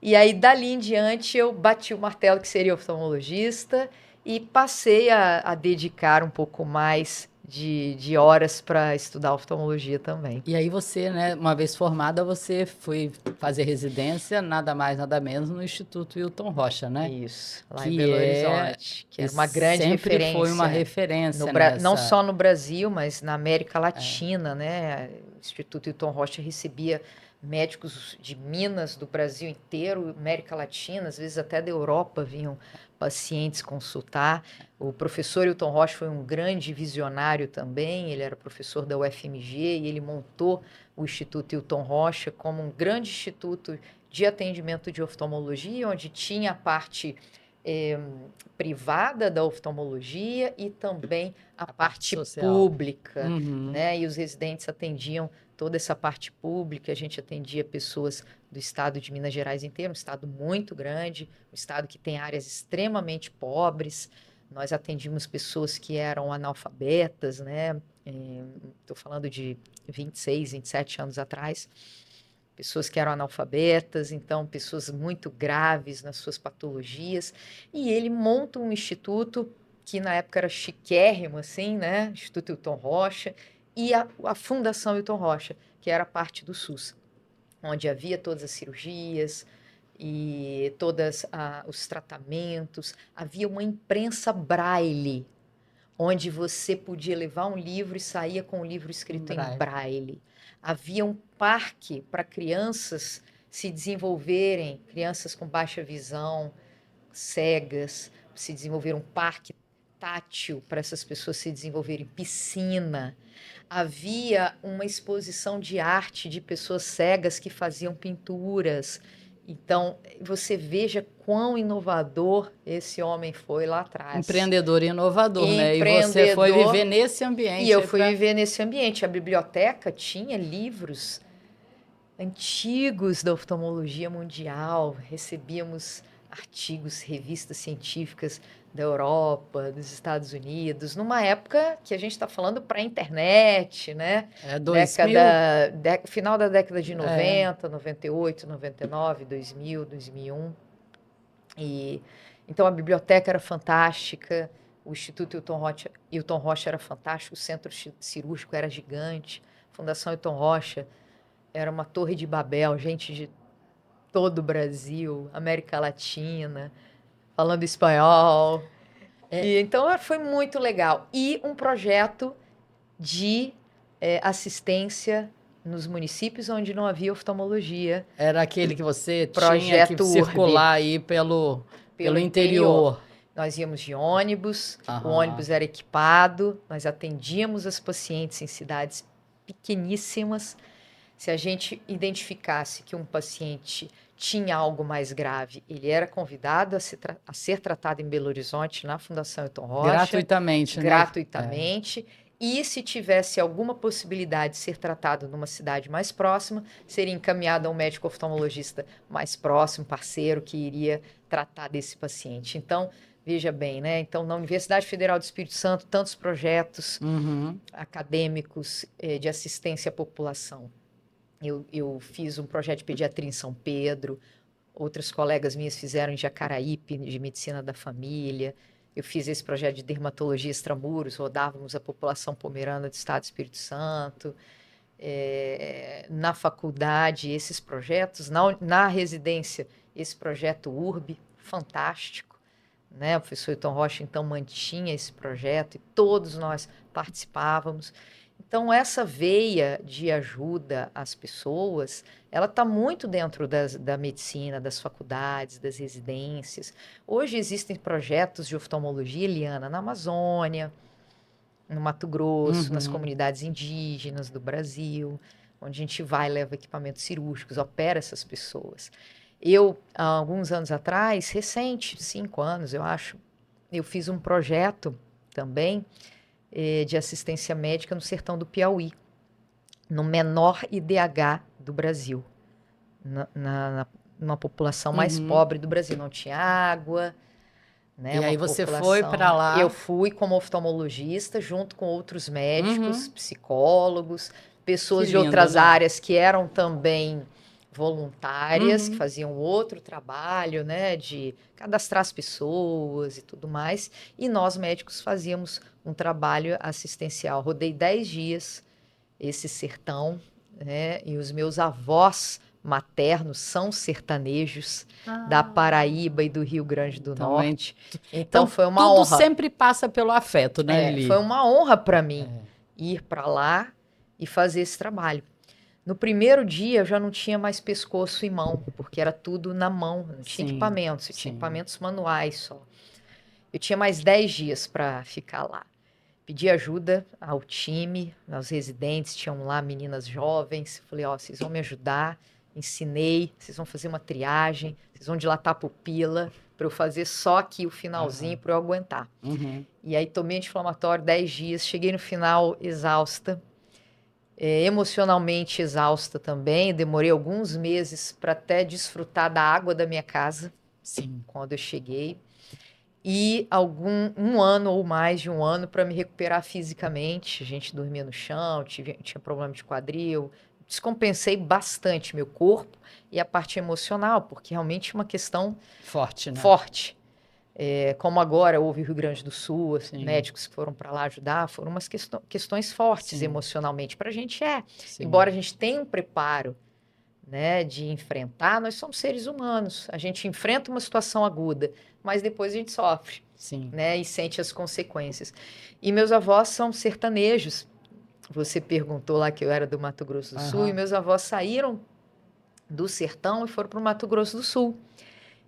Speaker 2: E aí dali em diante eu bati o martelo que seria oftalmologista e passei a dedicar um pouco mais de horas para estudar oftalmologia também.
Speaker 1: E aí você, né, uma vez formada, você foi fazer residência, nada mais, nada menos, no Instituto Hilton Rocha, né?
Speaker 2: Isso, lá em
Speaker 1: Que
Speaker 2: Belo
Speaker 1: é
Speaker 2: Horizonte, que
Speaker 1: e
Speaker 2: era uma grande
Speaker 1: sempre foi uma referência
Speaker 2: não
Speaker 1: nessa.
Speaker 2: só no Brasil, mas na América Latina, né? O Instituto Hilton Rocha recebia médicos de Minas, do Brasil inteiro, América Latina, às vezes até da Europa vinham pacientes consultar. O professor Hilton Rocha foi um grande visionário também, ele era professor da UFMG e ele montou o Instituto Hilton Rocha como um grande instituto de atendimento de oftalmologia, onde tinha a parte privada da oftalmologia e também a parte
Speaker 1: social.
Speaker 2: pública, né? E os residentes atendiam toda essa parte pública, a gente atendia pessoas do estado de Minas Gerais inteiro, um estado muito grande, um estado que tem áreas extremamente pobres. Nós atendíamos pessoas que eram analfabetas, né? Estou falando de 26, 27 anos atrás. Pessoas que eram analfabetas, então pessoas muito graves nas suas patologias. E ele monta um instituto que na época era chiquérrimo, assim, né? Instituto Hilton Rocha e a Fundação Hilton Rocha, que era parte do SUS, onde havia todas as cirurgias e todos os tratamentos. Havia uma imprensa braille, onde você podia levar um livro e saía com o livro escrito em braille. Havia um parque para crianças se desenvolverem, crianças com baixa visão, cegas, se desenvolver um parque tátil para essas pessoas se desenvolverem, piscina. Havia uma exposição de arte de pessoas cegas que faziam pinturas. Então, você veja quão inovador esse homem foi lá atrás.
Speaker 1: Empreendedor e inovador, né? E você foi viver nesse ambiente.
Speaker 2: E eu fui viver nesse ambiente. A biblioteca tinha livros antigos da oftalmologia mundial, recebíamos artigos, revistas científicas da Europa, dos Estados Unidos, numa época que a gente está falando para a internet, né?
Speaker 1: 2000.
Speaker 2: Final da década de 90, 98, 99, 2000, 2001. Então a biblioteca era fantástica, o Instituto Hilton Rocha era fantástico, o centro cirúrgico era gigante, a Fundação Hilton Rocha era uma torre de Babel, gente de todo o Brasil, América Latina, falando espanhol. E, então foi muito legal. E um projeto de assistência nos municípios onde não havia oftalmologia.
Speaker 1: Era aquele que você tinha que circular aí pelo interior.
Speaker 2: Nós íamos de ônibus, o ônibus era equipado, nós atendíamos as pacientes em cidades pequeníssimas. Se a gente identificasse que um paciente tinha algo mais grave, ele era convidado a ser tratado em Belo Horizonte, na Fundação Hilton Rocha.
Speaker 1: Gratuitamente, né?
Speaker 2: Gratuitamente. E se tivesse alguma possibilidade de ser tratado numa cidade mais próxima, seria encaminhado a um médico oftalmologista mais próximo, parceiro, que iria tratar desse paciente. Então, veja bem, né? Então, na Universidade Federal do Espírito Santo, tantos projetos acadêmicos de assistência à população. Eu fiz um projeto de pediatria em São Pedro, outras colegas minhas fizeram em Jacaraípe, de medicina da família. Eu fiz esse projeto de dermatologia extramuros, rodávamos a população pomerana do Estado do Espírito Santo. Na faculdade, esses projetos. Na residência, esse projeto URB, fantástico. Né? O professor Hilton Rocha, então, mantinha esse projeto e todos nós participávamos. Então, essa veia de ajuda às pessoas, ela está muito dentro da medicina, das faculdades, das residências. Hoje existem projetos de oftalmologia, Eliana, na Amazônia, no Mato Grosso, nas comunidades indígenas do Brasil, onde a gente vai, leva equipamentos cirúrgicos, opera essas pessoas. Eu, há alguns anos atrás, recente, 5 anos, eu acho, eu fiz um projeto também de assistência médica no sertão do Piauí, no menor IDH do Brasil, numa população mais pobre do Brasil. Não tinha água, né?
Speaker 1: E aí você foi para lá?
Speaker 2: Eu fui como oftalmologista, junto com outros médicos, psicólogos, pessoas de outras áreas que eram também voluntárias, que faziam outro trabalho, né, de cadastrar as pessoas e tudo mais, e nós médicos fazíamos um trabalho assistencial. Rodei 10 dias esse sertão, né, e os meus avós maternos são sertanejos da Paraíba e do Rio Grande do Norte. Então foi uma honra.
Speaker 1: Tudo sempre passa pelo afeto, né, Lili?
Speaker 2: Foi uma honra para mim ir para lá e fazer esse trabalho. No primeiro dia, eu já não tinha mais pescoço e mão, porque era tudo na mão, não tinha equipamentos, eu tinha equipamentos manuais só. Eu tinha mais 10 dias para ficar lá. Pedi ajuda ao time, aos residentes, tinham lá meninas jovens. Falei, vocês vão me ajudar, ensinei, vocês vão fazer uma triagem, vocês vão dilatar a pupila, para eu fazer só aqui o finalzinho, para eu aguentar. E aí tomei anti-inflamatório 10 dias, cheguei no final exausta, emocionalmente exausta também. Demorei alguns meses para até desfrutar da água da minha casa, quando eu cheguei. E um ano ou mais de um ano para me recuperar fisicamente. A gente dormia no chão, tinha problema de quadril. Descompensei bastante meu corpo e a parte emocional, porque realmente é uma questão
Speaker 1: forte, né?
Speaker 2: Forte. Como agora houve o Rio Grande do Sul, médicos que foram para lá ajudar, foram umas questões fortes emocionalmente. Para a gente embora a gente tenha um preparo, né, de enfrentar, nós somos seres humanos. A gente enfrenta uma situação aguda, mas depois a gente sofre.
Speaker 1: Sim.
Speaker 2: né? E sente as consequências. E meus avós são sertanejos. Você perguntou lá que eu era do Mato Grosso do Sul, e meus avós saíram do sertão e foram para o Mato Grosso do Sul.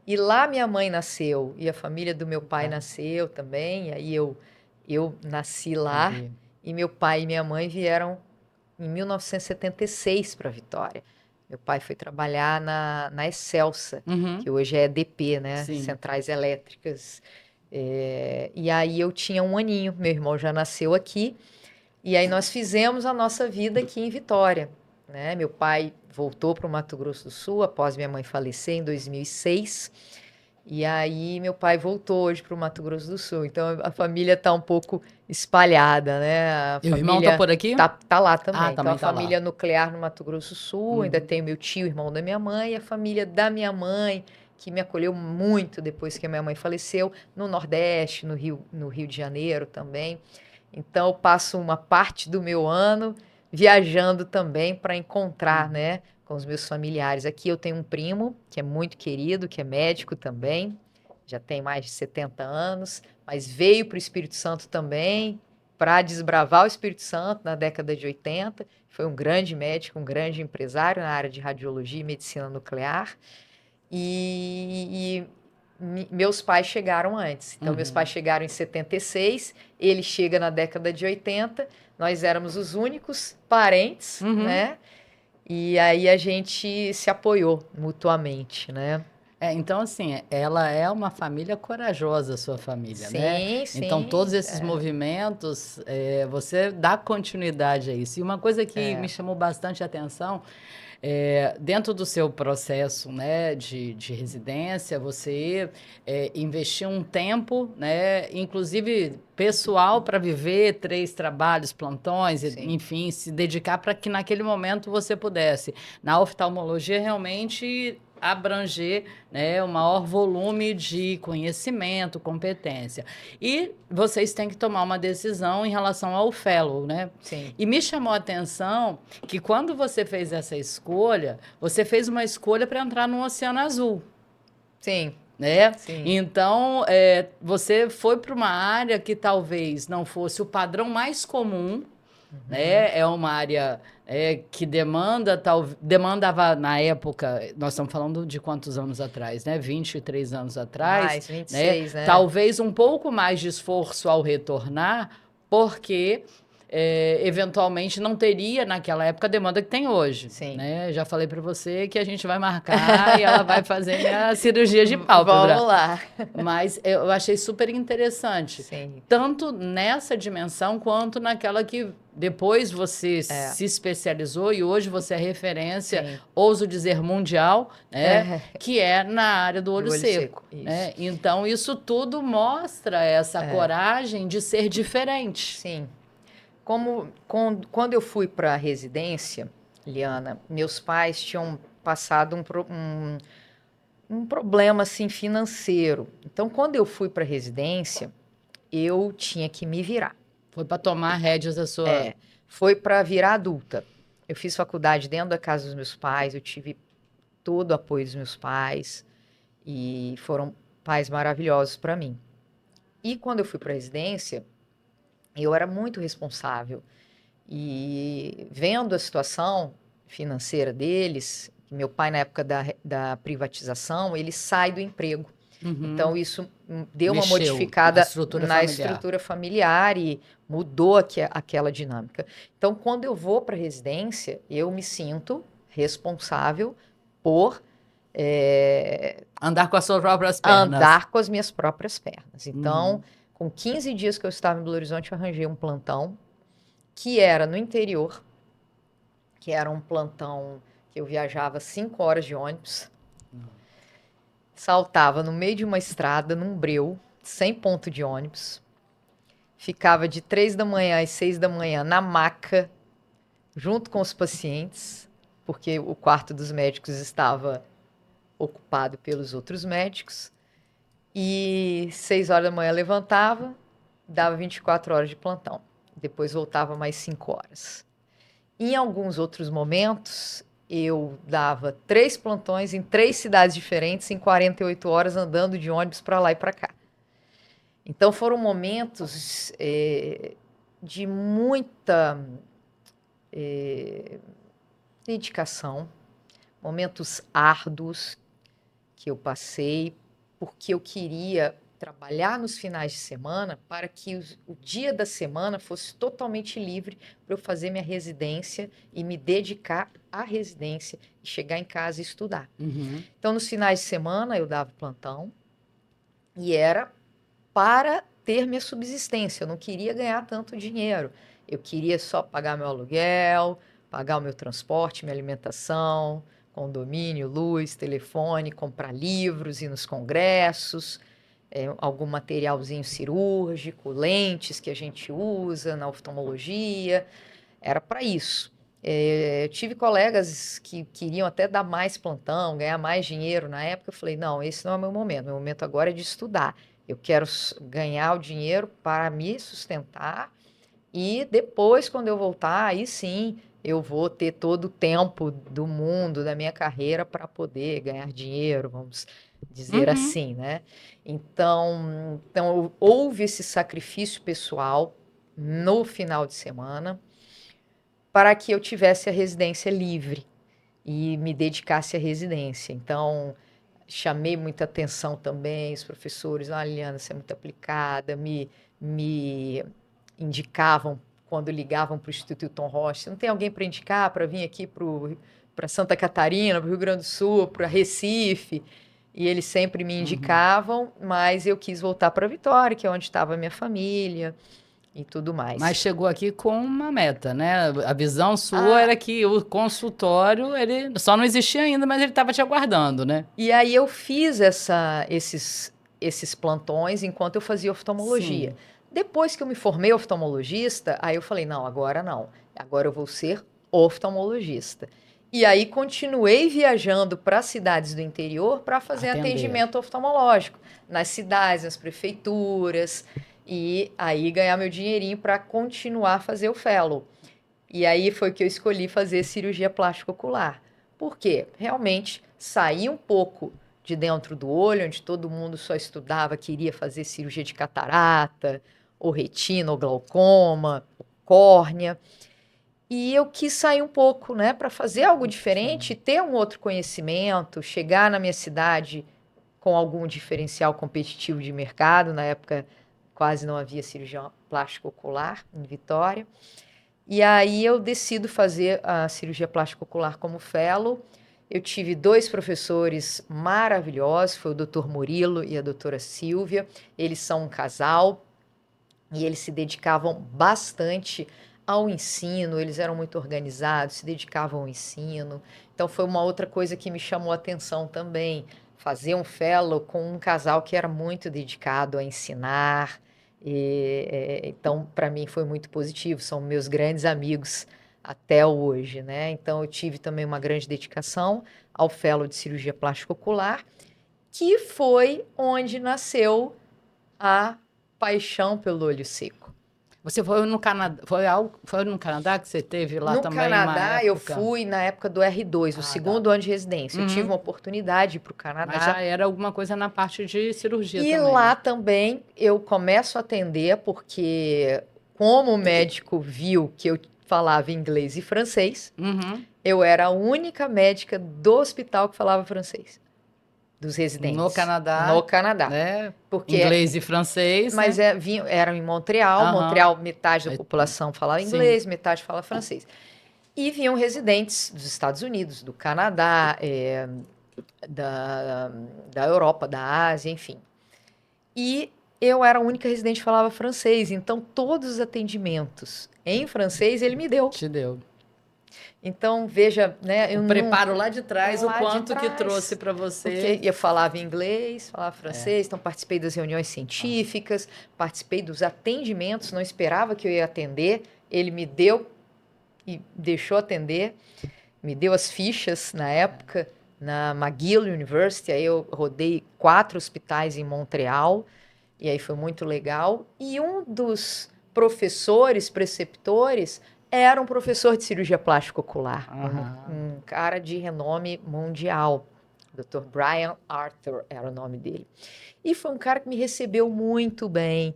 Speaker 2: E lá minha mãe nasceu, e a família do meu pai nasceu também, e aí eu nasci lá, e meu pai e minha mãe vieram em 1976 para Vitória. Meu pai foi trabalhar na Excelsa, que hoje é EDP, né?
Speaker 1: Sim.
Speaker 2: Centrais Elétricas. E aí eu tinha 1 aninho, meu irmão já nasceu aqui, e aí nós fizemos a nossa vida aqui em Vitória, né? Meu pai voltou para o Mato Grosso do Sul após minha mãe falecer em 2006. E aí meu pai voltou hoje para o Mato Grosso do Sul. Então a família está um pouco espalhada, né? A
Speaker 1: E o irmão tá por aqui?
Speaker 2: tá lá também.
Speaker 1: Ah,
Speaker 2: Então
Speaker 1: também
Speaker 2: a
Speaker 1: tá lá.
Speaker 2: família nuclear no Mato Grosso do Sul, ainda tem meu tio, irmão da minha mãe, e a família da minha mãe, que me acolheu muito depois que a minha mãe faleceu, no Nordeste, no Rio de Janeiro também. Então eu passo uma parte do meu ano viajando também para encontrar, né, com os meus familiares. Aqui eu tenho um primo que é muito querido, que é médico também, já tem mais de 70 anos, mas veio para o Espírito Santo também para desbravar o Espírito Santo na década de 80. Foi um grande médico, um grande empresário na área de radiologia e medicina nuclear. Meus pais chegaram antes. Então, meus pais chegaram em 76, ele chega na década de 80, nós éramos os únicos parentes, né? E aí a gente se apoiou mutuamente, né?
Speaker 1: Então, assim, ela é uma família corajosa, a sua família, né?
Speaker 2: Sim,
Speaker 1: Então,
Speaker 2: sim.
Speaker 1: todos esses movimentos, você dá continuidade a isso. E uma coisa que me chamou bastante a atenção, dentro do seu processo, né, de residência, você investiu um tempo, né, inclusive pessoal, para viver 3 trabalhos, plantões,
Speaker 2: Sim.
Speaker 1: enfim, se dedicar para que naquele momento você pudesse, na oftalmologia, realmente abranger, né, o maior volume de conhecimento, competência. E vocês têm que tomar uma decisão em relação ao fellow, né?
Speaker 2: Sim.
Speaker 1: E me chamou a atenção que quando você fez essa escolha, você fez uma escolha para entrar no Oceano Azul,
Speaker 2: Sim.
Speaker 1: né?
Speaker 2: Sim.
Speaker 1: Então, você foi para uma área que talvez não fosse o padrão mais comum, né? É uma área que demandava na época, nós estamos falando de quantos anos atrás, né? 23 anos atrás.
Speaker 2: Mais, 26, né?
Speaker 1: Talvez um pouco mais de esforço ao retornar, porque eventualmente não teria naquela época a demanda que tem hoje.
Speaker 2: Sim.
Speaker 1: Né? Já falei para você que a gente vai marcar e ela vai fazer minha cirurgia de pálpebra.
Speaker 2: Vamos lá.
Speaker 1: Mas eu achei super interessante.
Speaker 2: Sim.
Speaker 1: Tanto nessa dimensão quanto naquela que depois você se especializou e hoje você é referência,
Speaker 2: Sim.
Speaker 1: ouso dizer mundial, né? Que é na área do olho seco. Né? Então, isso tudo mostra essa coragem de ser diferente.
Speaker 2: Sim. Quando eu fui para a residência, Liana, meus pais tinham passado um problema assim financeiro. Então, quando eu fui para a residência, eu tinha que me virar.
Speaker 1: Foi para tomar rédeas da sua...
Speaker 2: Foi para virar adulta. Eu fiz faculdade dentro da casa dos meus pais, eu tive todo o apoio dos meus pais e foram pais maravilhosos para mim. E quando eu fui para a residência, eu era muito responsável. E vendo a situação financeira deles, meu pai, na época da privatização, ele sai do emprego. Então, isso deu uma modificada na estrutura familiar e mudou aquela dinâmica. Então, quando eu vou para a residência, eu me sinto responsável por...
Speaker 1: andar com as suas próprias pernas.
Speaker 2: Andar com as minhas próprias pernas. Então, com 15 dias que eu estava em Belo Horizonte, eu arranjei um plantão que era no interior, que era um plantão que eu viajava 5 horas de ônibus, saltava no meio de uma estrada, num breu, sem ponto de ônibus, ficava de 3 da manhã às 6 da manhã na maca, junto com os pacientes, porque o quarto dos médicos estava ocupado pelos outros médicos, e 6 horas da manhã levantava, dava 24 horas de plantão. Depois voltava mais 5 horas. Em alguns outros momentos, eu dava 3 plantões em 3 cidades diferentes em 48 horas, andando de ônibus para lá e para cá. Então, foram momentos de muita dedicação, momentos árduos que eu passei, porque eu queria trabalhar nos finais de semana para que o dia da semana fosse totalmente livre para eu fazer minha residência e me dedicar à residência e chegar em casa e estudar.
Speaker 1: Uhum.
Speaker 2: Então, nos finais de semana, eu dava plantão e era para ter minha subsistência. Eu não queria ganhar tanto dinheiro. Eu queria só pagar meu aluguel, pagar o meu transporte, minha alimentação, condomínio, luz, telefone, comprar livros, ir nos congressos, algum materialzinho cirúrgico, lentes que a gente usa na oftalmologia. Era para isso. Eu tive colegas que queriam até dar mais plantão, ganhar mais dinheiro na época. Eu falei, não, esse não é o meu momento. Meu momento agora é de estudar. Eu quero ganhar o dinheiro para me sustentar e depois, quando eu voltar, aí sim eu vou ter todo o tempo do mundo, da minha carreira, para poder ganhar dinheiro, vamos dizer assim, né? Então, houve esse sacrifício pessoal no final de semana para que eu tivesse a residência livre e me dedicasse à residência. Então, chamei muita atenção também, os professores, ah, Liliana, você é muito aplicada, me indicavam quando ligavam para o Instituto Tom Rocha, não tem alguém para indicar para vir aqui para Santa Catarina, para o Rio Grande do Sul, para Recife? E eles sempre me indicavam, mas eu quis voltar para Vitória, que é onde estava a minha família e tudo mais.
Speaker 1: Mas chegou aqui com uma meta, né? A visão sua era que o consultório, ele só não existia ainda, mas ele estava te aguardando, né?
Speaker 2: E aí eu fiz esses plantões enquanto eu fazia oftalmologia.
Speaker 1: Sim.
Speaker 2: Depois que eu me formei oftalmologista, aí eu falei, não, agora não. Agora eu vou ser oftalmologista. E aí continuei viajando para cidades do interior para fazer atendimento oftalmológico. Nas cidades, nas prefeituras. E aí ganhar meu dinheirinho para continuar a fazer o fellow. E aí foi que eu escolhi fazer cirurgia plástica ocular. Por quê? Realmente saí um pouco de dentro do olho, onde todo mundo só estudava, queria fazer cirurgia de catarata, ou retina, ou glaucoma, ou córnea. E eu quis sair um pouco, né, para fazer algo diferente, ter um outro conhecimento, chegar na minha cidade com algum diferencial competitivo de mercado. Na época, quase não havia cirurgia plástica ocular em Vitória. E aí eu decido fazer a cirurgia plástica ocular como fellow. Eu tive 2 professores maravilhosos, foi o Dr. Murilo e a doutora Silvia. Eles são um casal e eles se dedicavam bastante ao ensino, eles eram muito organizados, se dedicavam ao ensino. Então foi uma outra coisa que me chamou a atenção também, fazer um fellow com um casal que era muito dedicado a ensinar. Então, para mim foi muito positivo, são meus grandes amigos até hoje, né? Então, eu tive também uma grande dedicação ao fellow de cirurgia plástica ocular, que foi onde nasceu a paixão pelo olho seco.
Speaker 1: Você foi no Canadá, foi no Canadá que você teve lá
Speaker 2: no
Speaker 1: também
Speaker 2: Canadá,
Speaker 1: uma época?
Speaker 2: Eu fui na época do R2, o segundo ano de residência. Eu tive uma oportunidade para o Canadá.
Speaker 1: Mas já era alguma coisa na parte de cirurgia
Speaker 2: e
Speaker 1: também.
Speaker 2: lá também eu começo a atender, porque como o médico viu que eu falava inglês e francês, eu era a única médica do hospital que falava francês. Dos residentes.
Speaker 1: No Canadá.
Speaker 2: No Canadá.
Speaker 1: Né?
Speaker 2: Porque,
Speaker 1: inglês e francês.
Speaker 2: Mas
Speaker 1: né?
Speaker 2: Eram em Montreal. Montreal, metade da população falava inglês, metade falava francês. E vinham residentes dos Estados Unidos, do Canadá, da Europa, da Ásia, enfim. E eu era a única residente que falava francês. Então, todos os atendimentos em francês ele me deu.
Speaker 1: Te deu.
Speaker 2: Então, veja, né?
Speaker 1: O preparo lá de trás,
Speaker 2: lá
Speaker 1: o quanto
Speaker 2: de
Speaker 1: que
Speaker 2: trás,
Speaker 1: trouxe para você.
Speaker 2: Porque eu falava inglês, falava francês, então participei das reuniões científicas, participei dos atendimentos, não esperava que eu ia atender, ele me deu e deixou atender, me deu as fichas na época, na McGill University, aí eu rodei 4 hospitais em Montreal, e aí foi muito legal. E um dos professores, preceptores, era um professor de cirurgia plástica ocular, um cara de renome mundial, Dr. Brian Arthur era o nome dele. E foi um cara que me recebeu muito bem.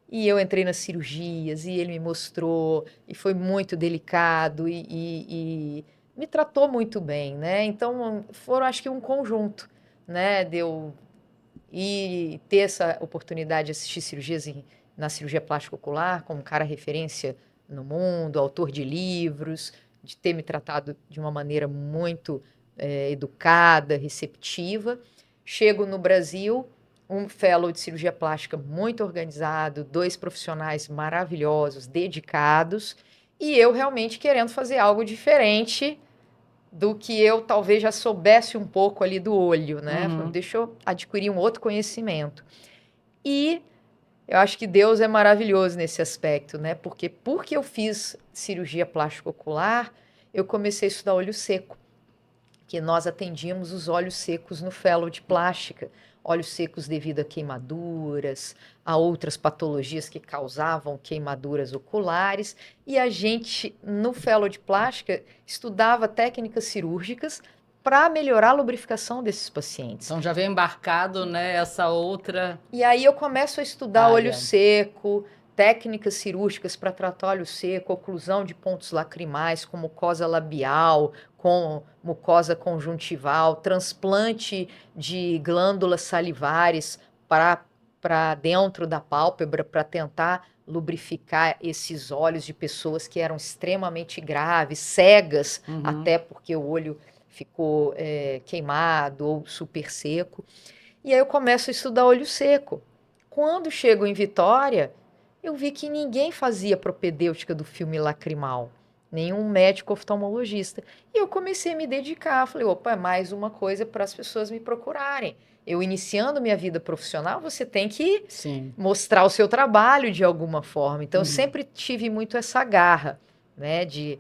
Speaker 2: E eu entrei nas cirurgias e ele me mostrou, e foi muito delicado e me tratou muito bem, né? Então, foram, acho que, um conjunto, né? De eu ir ter essa oportunidade de assistir cirurgias na cirurgia plástica ocular, como um cara referência no mundo, autor de livros, de ter me tratado de uma maneira muito educada, receptiva. Chego no Brasil, um fellow de cirurgia plástica muito organizado, 2 profissionais maravilhosos, dedicados, e eu realmente querendo fazer algo diferente do que eu talvez já soubesse um pouco ali do olho, né?
Speaker 1: Uhum.
Speaker 2: Deixa eu adquirir um outro conhecimento. E eu acho que Deus é maravilhoso nesse aspecto, né? Porque eu fiz cirurgia plástica ocular, eu comecei a estudar olho seco, que nós atendíamos os olhos secos no fellow de plástica, olhos secos devido a queimaduras, a outras patologias que causavam queimaduras oculares, e a gente, no fellow de plástica, estudava técnicas cirúrgicas para melhorar a lubrificação desses pacientes.
Speaker 1: Então já veio embarcado, né, essa outra
Speaker 2: E aí eu começo a estudar olho
Speaker 1: área.
Speaker 2: seco, técnicas cirúrgicas para tratar olho seco, oclusão de pontos lacrimais, com mucosa labial, com mucosa conjuntival, transplante de glândulas salivares para dentro da pálpebra para tentar lubrificar esses olhos de pessoas que eram extremamente graves, cegas, até porque o olho ficou queimado ou super seco. E aí eu começo a estudar olho seco. Quando chego em Vitória, eu vi que ninguém fazia propedêutica do filme lacrimal, nenhum médico oftalmologista. E eu comecei a me dedicar. Falei, opa, é mais uma coisa para as pessoas me procurarem. Eu iniciando minha vida profissional, você tem que
Speaker 1: Sim.
Speaker 2: mostrar o seu trabalho de alguma forma. Então, eu sempre tive muito essa garra, né, de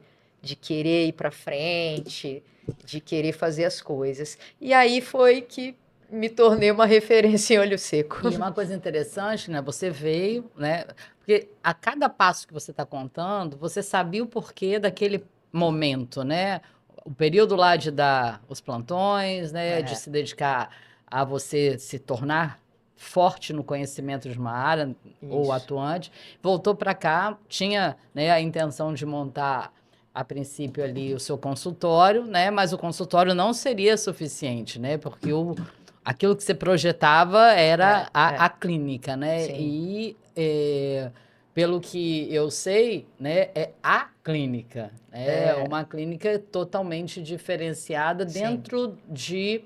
Speaker 2: querer ir para frente, de querer fazer as coisas. E aí foi que me tornei uma referência em olho seco.
Speaker 1: E uma coisa interessante, né? Você veio, né? Porque a cada passo que você está contando, você sabia o porquê daquele momento, né? O período lá de dar os plantões, né? De se dedicar a você se tornar forte no conhecimento de uma área ou
Speaker 2: Isso.
Speaker 1: atuante. Voltou para cá, tinha, né, a intenção de montar a princípio ali o seu consultório, né? Mas o consultório não seria suficiente, né? Porque aquilo que você projetava era a clínica, né?
Speaker 2: Sim.
Speaker 1: E pelo que eu sei, né, é a clínica. É uma clínica totalmente diferenciada
Speaker 2: Sim.
Speaker 1: dentro de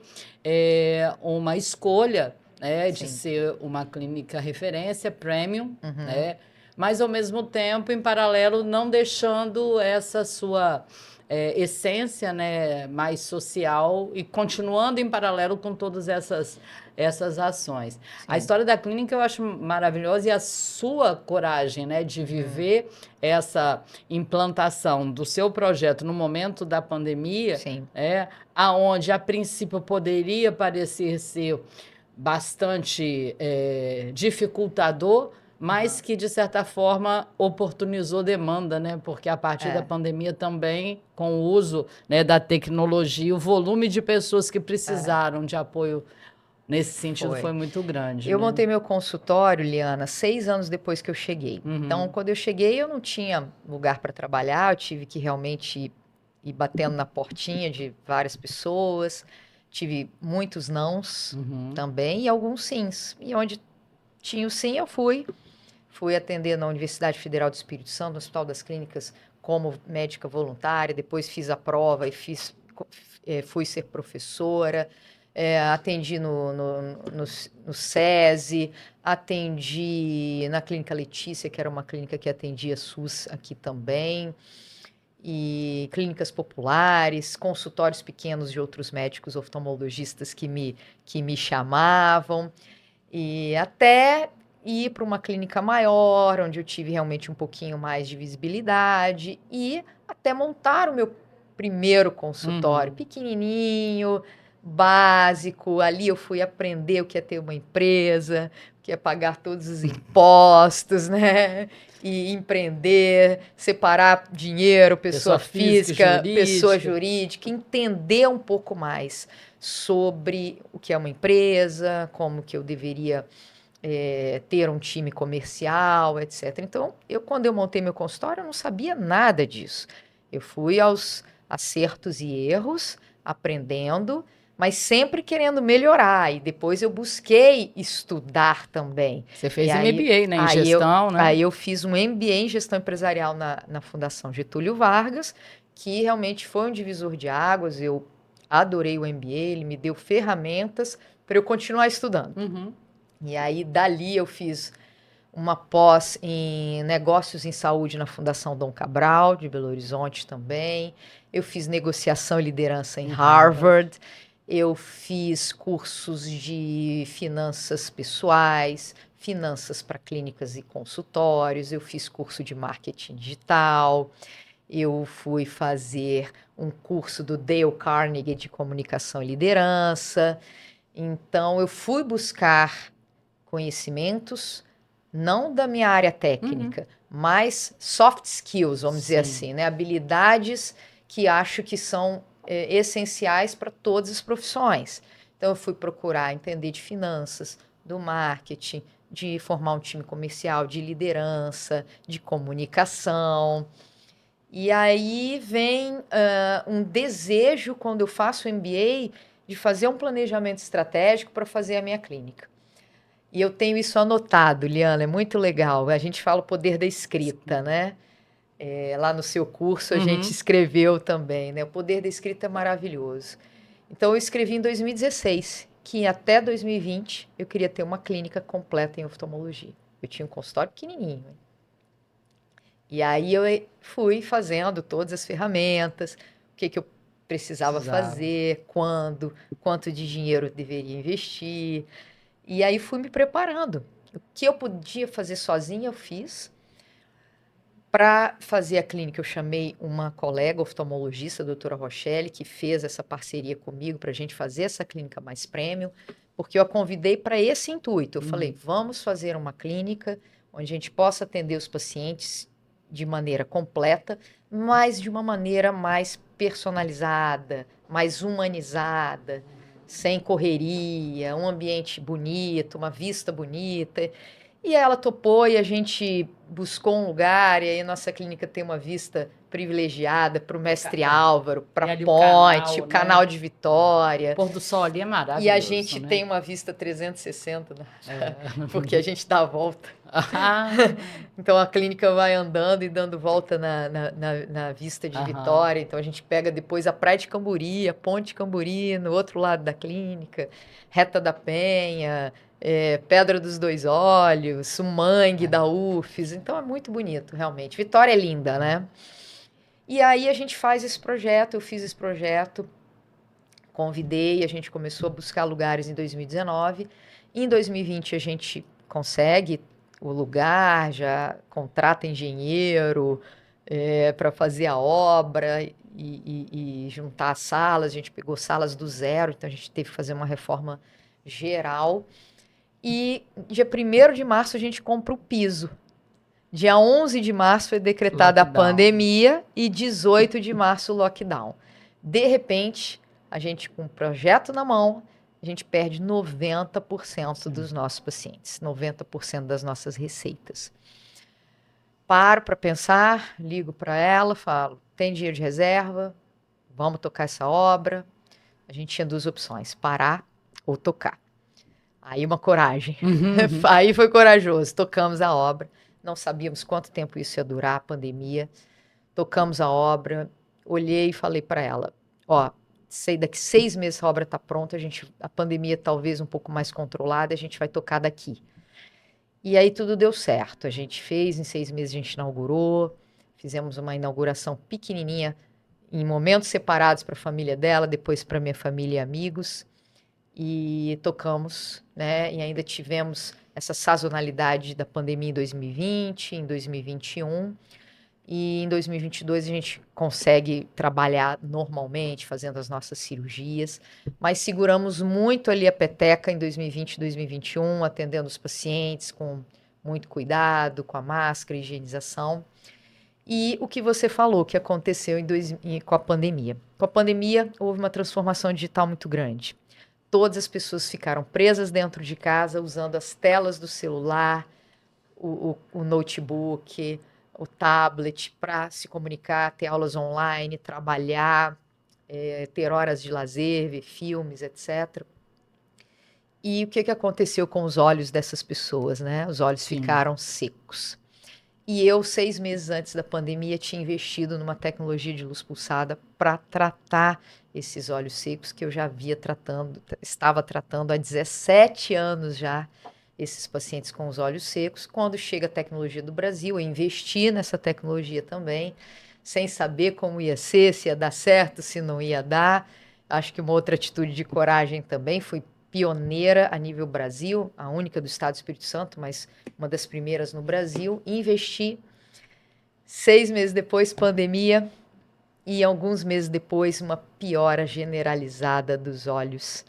Speaker 1: uma escolha, né, de
Speaker 2: Sim.
Speaker 1: ser uma clínica referência, premium,
Speaker 2: Uhum.
Speaker 1: né? Mas, ao mesmo tempo, em paralelo, não deixando essa sua essência, né, mais social e continuando em paralelo com todas essas ações.
Speaker 2: Sim.
Speaker 1: A história da clínica eu acho maravilhosa e a sua coragem, né, de viver essa implantação do seu projeto no momento da pandemia,
Speaker 2: Sim.
Speaker 1: aonde a princípio poderia parecer ser bastante dificultador, mas que, de certa forma, oportunizou demanda, né? Porque a partir da pandemia também, com o uso, né, da tecnologia, o volume de pessoas que precisaram de apoio nesse sentido foi muito grande.
Speaker 2: Eu
Speaker 1: né?
Speaker 2: montei meu consultório, Liana, 6 anos depois que eu cheguei. Então, quando eu cheguei, eu não tinha lugar para trabalhar, eu tive que realmente ir batendo na portinha de várias pessoas. Tive muitos nãos também e alguns sims. E onde tinha o sim, eu fui. Fui atender na Universidade Federal do Espírito Santo, no Hospital das Clínicas, como médica voluntária. Depois fiz a prova e fui ser professora. Atendi no SESI, atendi na Clínica Letícia, que era uma clínica que atendia SUS aqui também, e clínicas populares, consultórios pequenos de outros médicos oftalmologistas que me chamavam, e até ir para uma clínica maior, onde eu tive realmente um pouquinho mais de visibilidade, e até montar o meu primeiro consultório, pequenininho, básico. Ali eu fui aprender o que é ter uma empresa, o que é pagar todos os impostos, né? E empreender, separar dinheiro, pessoa física, pessoa jurídica, entender um pouco mais sobre o que é uma empresa, como que eu deveria ter um time comercial, etc. Então, quando eu montei meu consultório, eu não sabia nada disso. Eu fui aos acertos e erros, aprendendo, mas sempre querendo melhorar. E depois eu busquei estudar também.
Speaker 1: Você fez
Speaker 2: E aí,
Speaker 1: MBA, né, em gestão, né?
Speaker 2: Aí eu fiz um MBA em gestão empresarial na Fundação Getúlio Vargas, que realmente foi um divisor de águas. Eu adorei o MBA, ele me deu ferramentas para eu continuar estudando.
Speaker 1: Uhum.
Speaker 2: E aí, dali, eu fiz uma pós em negócios em saúde na Fundação Dom Cabral, de Belo Horizonte também. Eu fiz negociação e liderança em Harvard. Eu fiz cursos de finanças pessoais, finanças para clínicas e consultórios. Eu fiz curso de marketing digital. Eu fui fazer um curso do Dale Carnegie de comunicação e liderança. Então, eu fui buscar conhecimentos, não da minha área técnica, mas soft skills, vamos dizer assim, né? Habilidades que acho que são essenciais para todas as profissões. Então, eu fui procurar entender de finanças, do marketing, de formar um time comercial, de liderança, de comunicação. E aí vem um desejo, quando eu faço o MBA, de fazer um planejamento estratégico para fazer a minha clínica. E eu tenho isso anotado, Liana, é muito legal. A gente fala o poder da escrita, né? Lá no seu curso a gente escreveu também, né? O poder da escrita é maravilhoso. Então eu escrevi em 2016 que até 2020 eu queria ter uma clínica completa em oftalmologia. Eu tinha um consultório pequenininho. E aí eu fui fazendo todas as ferramentas, o que eu precisava fazer, quando, quanto de dinheiro eu deveria investir. E aí fui me preparando. O que eu podia fazer sozinha, eu fiz. Para fazer a clínica, eu chamei uma colega oftalmologista, a doutora Rochelle, que fez essa parceria comigo para a gente fazer essa clínica mais premium, porque eu a convidei para esse intuito. Eu falei, vamos fazer uma clínica onde a gente possa atender os pacientes de maneira completa, mas de uma maneira mais personalizada, mais humanizada, sem correria, um ambiente bonito, uma vista bonita. E ela topou e a gente buscou um lugar, e aí nossa clínica tem uma vista privilegiada para o Mestre Álvaro, para Ponte, o canal de Vitória.
Speaker 1: O pôr do sol ali é maravilhoso.
Speaker 2: E a gente tem uma vista 360, né? Porque a gente dá a volta. Então a clínica vai andando e dando volta na vista de Vitória. Então a gente pega depois a Praia de Camburi, a Ponte Camburi, no outro lado da clínica, Reta da Penha, Pedra dos Dois Olhos, o Mangue da UFES. Então é muito bonito, realmente. Vitória é linda, né? E aí a gente faz esse projeto, eu fiz esse projeto, convidei, a gente começou a buscar lugares em 2019. Em 2020 a gente consegue o lugar, já contrata engenheiro para fazer a obra e juntar as salas. A gente pegou salas do zero, então a gente teve que fazer uma reforma geral. E dia 1º de março a gente compra o piso. Dia 11 de março foi decretada a pandemia e 18 de março o lockdown. De repente, a gente com um projeto na mão, a gente perde 90% dos nossos pacientes, 90% das nossas receitas. Paro para pensar, ligo para ela, falo, tem dinheiro de reserva? Vamos tocar essa obra? A gente tinha 2 opções, parar ou tocar. Aí uma coragem. Aí foi corajoso. Tocamos a obra. Não sabíamos quanto tempo isso ia durar, a pandemia. Tocamos a obra. Olhei e falei para ela, sei daqui 6 meses a obra está pronta, a pandemia talvez um pouco mais controlada, a gente vai tocar daqui. E aí tudo deu certo. A gente fez, em 6 meses a gente inaugurou. Fizemos uma inauguração pequenininha, em momentos separados para a família dela, depois para minha família e amigos. E tocamos, né? E ainda tivemos essa sazonalidade da pandemia em 2020, em 2021. E em 2022 a gente consegue trabalhar normalmente, fazendo as nossas cirurgias, mas seguramos muito ali a peteca em 2020 e 2021, atendendo os pacientes com muito cuidado, com a máscara, higienização. E o que você falou que aconteceu com a pandemia. Com a pandemia, houve uma transformação digital muito grande. Todas as pessoas ficaram presas dentro de casa, usando as telas do celular, o notebook, o tablet para se comunicar, ter aulas online, trabalhar, ter horas de lazer, ver filmes, etc. E o que aconteceu com os olhos dessas pessoas, né? Os olhos
Speaker 1: Sim.
Speaker 2: ficaram secos. E eu, 6 meses antes da pandemia, tinha investido numa tecnologia de luz pulsada para tratar esses olhos secos que eu já estava tratando há 17 anos já, esses pacientes com os olhos secos. Quando chega a tecnologia do Brasil, eu investi nessa tecnologia também, sem saber como ia ser, se ia dar certo, se não ia dar. Acho que uma outra atitude de coragem também, fui pioneira a nível Brasil, a única do Estado do Espírito Santo, mas uma das primeiras no Brasil. Investi. 6 meses depois, pandemia, e alguns meses depois, uma piora generalizada dos olhos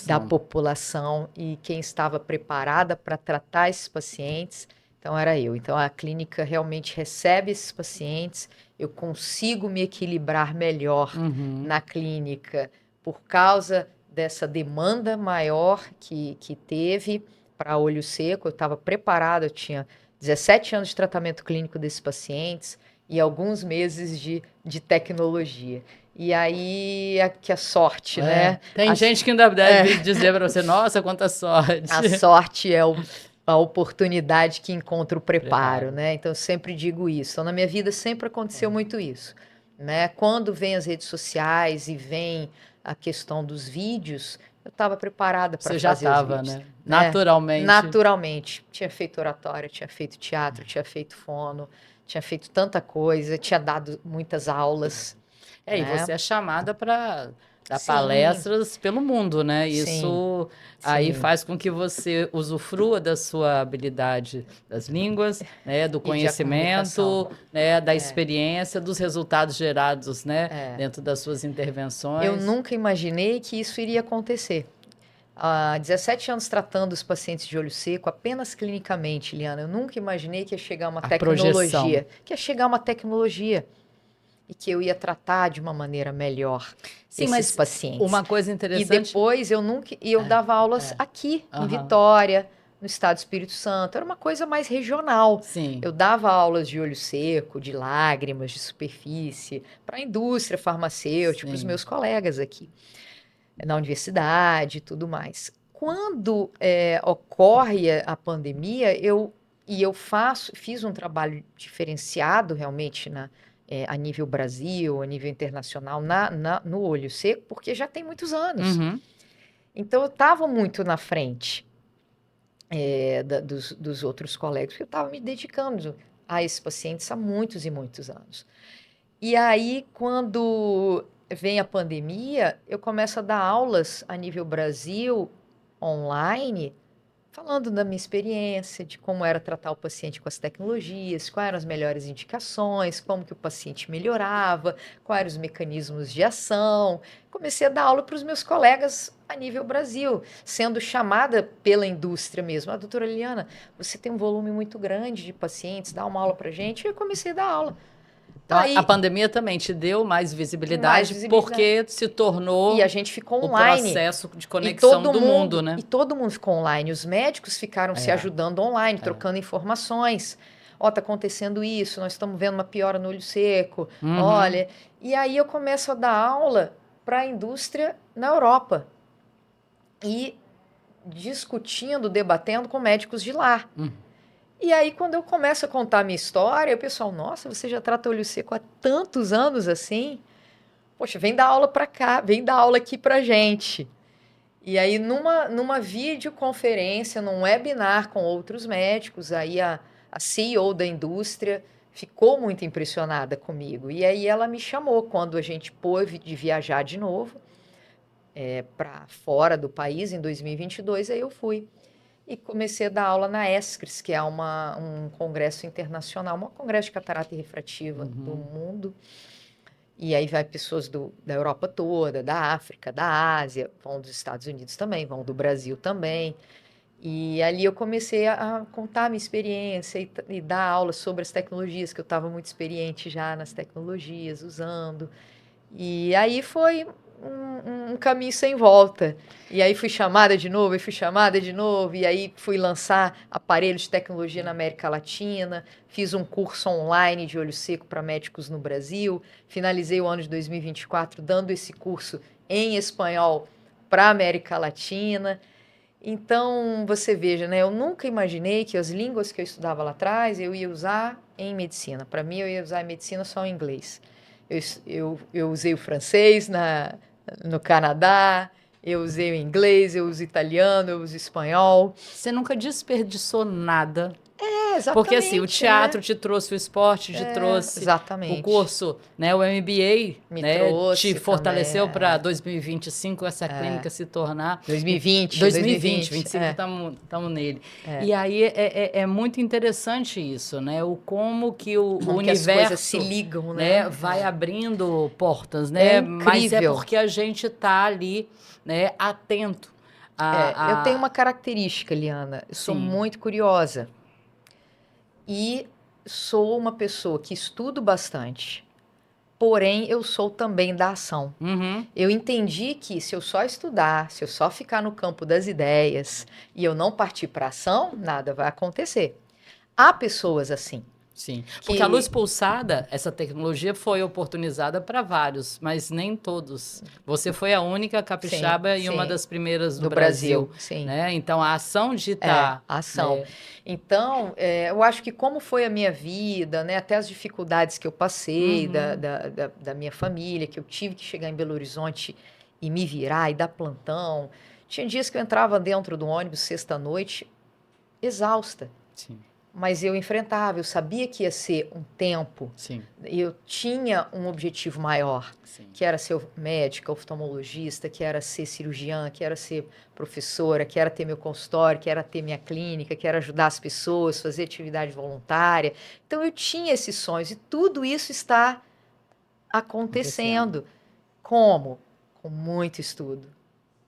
Speaker 2: da população, e quem estava preparada para tratar esses pacientes, então era eu. Então a clínica realmente recebe esses pacientes, eu consigo me equilibrar melhor na clínica por causa dessa demanda maior que teve para olho seco. Eu estava preparada, eu tinha 17 anos de tratamento clínico desses pacientes e alguns meses de tecnologia. E aí, que a sorte, né?
Speaker 1: Tem gente que ainda deve dizer para você, nossa, quanta sorte.
Speaker 2: A sorte é a oportunidade que encontra o preparo, né? Então, eu sempre digo isso. Então, na minha vida sempre aconteceu muito isso, né? Quando vem as redes sociais e vem a questão dos vídeos, eu estava preparada para fazer os vídeos.
Speaker 1: Você já estava, né? Naturalmente.
Speaker 2: Naturalmente. Tinha feito oratória, tinha feito teatro, tinha feito fono, tinha feito tanta coisa, tinha dado muitas aulas.
Speaker 1: E
Speaker 2: né?
Speaker 1: você é chamada para dar
Speaker 2: Sim.
Speaker 1: palestras pelo mundo, né?
Speaker 2: Sim.
Speaker 1: Isso aí faz com que você usufrua da sua habilidade das línguas, né? Do conhecimento, né? Da experiência, dos resultados gerados, né? Dentro das suas intervenções.
Speaker 2: Eu nunca imaginei que isso iria acontecer. Há 17 anos tratando os pacientes de olho seco, apenas clinicamente, Liana, eu nunca imaginei que ia chegar uma tecnologia. Que ia chegar uma tecnologia e que eu ia tratar de uma maneira melhor esses pacientes.
Speaker 1: Uma coisa interessante...
Speaker 2: E depois eu dava aulas aqui, em Vitória, no estado do Espírito Santo. Era uma coisa mais regional.
Speaker 1: Sim.
Speaker 2: Eu dava aulas de olho seco, de lágrimas, de superfície, para a indústria farmacêutica, para os meus colegas aqui, na universidade e tudo mais. Quando ocorre a pandemia, eu fiz um trabalho diferenciado realmente a nível Brasil, a nível internacional, no olho seco, porque já tem muitos anos. Então, eu estava muito na frente dos outros colegas, porque eu estava me dedicando a esses pacientes há muitos e muitos anos. E aí, quando vem a pandemia, eu começo a dar aulas a nível Brasil, online, falando da minha experiência, de como era tratar o paciente com as tecnologias, quais eram as melhores indicações, como que o paciente melhorava, quais eram os mecanismos de ação. Comecei a dar aula para os meus colegas a nível Brasil, sendo chamada pela indústria mesmo. Doutora Liliana, você tem um volume muito grande de pacientes, dá uma aula para a gente. E eu comecei a dar aula.
Speaker 1: Então, a pandemia também te deu mais visibilidade, porque se tornou
Speaker 2: e a gente ficou
Speaker 1: online, o processo de conexão do mundo, né?
Speaker 2: E todo mundo ficou online. Os médicos ficaram se ajudando online, trocando informações. Tá acontecendo isso, nós estamos vendo uma piora no olho seco. Olha, e aí eu começo a dar aula para a indústria na Europa. E discutindo, debatendo com médicos de lá. E aí, quando eu começo a contar a minha história, o pessoal, nossa, você já trata olho seco há tantos anos assim? Poxa, vem dar aula para cá, vem dar aula aqui pra gente. E aí, numa videoconferência, num webinar com outros médicos, aí a CEO da indústria ficou muito impressionada comigo. E aí ela me chamou, quando a gente pôde viajar de novo para fora do país, em 2022, aí eu fui. e comecei a dar aula na ESCRS, que é um congresso internacional, um congresso de catarata refrativa do mundo. E aí vai pessoas da Europa toda, da África, da Ásia, vão dos Estados Unidos também, vão do Brasil também. E ali eu comecei a contar a minha experiência e dar aula sobre as tecnologias, que eu estava muito experiente já nas tecnologias, usando. E aí foi um caminho sem volta. E aí fui chamada de novo, e fui chamada de novo, e aí fui lançar aparelhos de tecnologia na América Latina, fiz um curso online de olho seco para médicos no Brasil, finalizei o ano de 2024 dando esse curso em espanhol para a América Latina. Então, você veja, né? Eu nunca imaginei que as línguas que eu estudava lá atrás eu ia usar em medicina. Para mim, eu ia usar em medicina só em inglês. Eu usei o francês no Canadá, eu usei o inglês, eu uso italiano, eu uso espanhol.
Speaker 1: Você nunca desperdiçou nada.
Speaker 2: Exatamente.
Speaker 1: Porque assim, o teatro te trouxe, o esporte te trouxe,
Speaker 2: exatamente.
Speaker 1: o curso, né, o MBA,
Speaker 2: Me
Speaker 1: né,
Speaker 2: trouxe
Speaker 1: te fortaleceu
Speaker 2: também,
Speaker 1: para 2025 essa clínica se tornar
Speaker 2: 2020,
Speaker 1: 25 estamos nele. E aí é muito interessante isso, né? O como que o universo,
Speaker 2: que as coisas se ligam, né?
Speaker 1: vai abrindo portas, né?
Speaker 2: É
Speaker 1: Mas é
Speaker 2: incrível.
Speaker 1: porque a gente está ali, né, atento.
Speaker 2: Eu tenho uma característica, Liana. Eu sou muito curiosa. E sou uma pessoa que estudo bastante. Porém, eu sou também da ação. Eu entendi que se eu só estudar, se eu só ficar no campo das ideias e eu não partir para ação, nada vai acontecer. Há pessoas assim.
Speaker 1: Sim, porque a luz pulsada, essa tecnologia foi oportunizada para vários, mas nem todos. Você foi a única capixaba e uma das primeiras do Brasil.
Speaker 2: Sim.
Speaker 1: Né? Então, a ação de estar...
Speaker 2: a ação. Então, eu acho que como foi a minha vida, né, até as dificuldades que eu passei da minha família, que eu tive que chegar em Belo Horizonte e me virar e dar plantão. Tinha dias que eu entrava dentro do ônibus sexta-noite, exausta.
Speaker 1: Sim.
Speaker 2: Mas eu enfrentava, eu sabia que ia ser um tempo.
Speaker 1: Sim.
Speaker 2: Eu tinha um objetivo maior, que era ser médica, oftalmologista, que era ser cirurgiã, que era ser professora, que era ter meu consultório, que era ter minha clínica, que era ajudar as pessoas, fazer atividade voluntária. Então eu tinha esses sonhos e tudo isso está acontecendo. Como? Com muito estudo,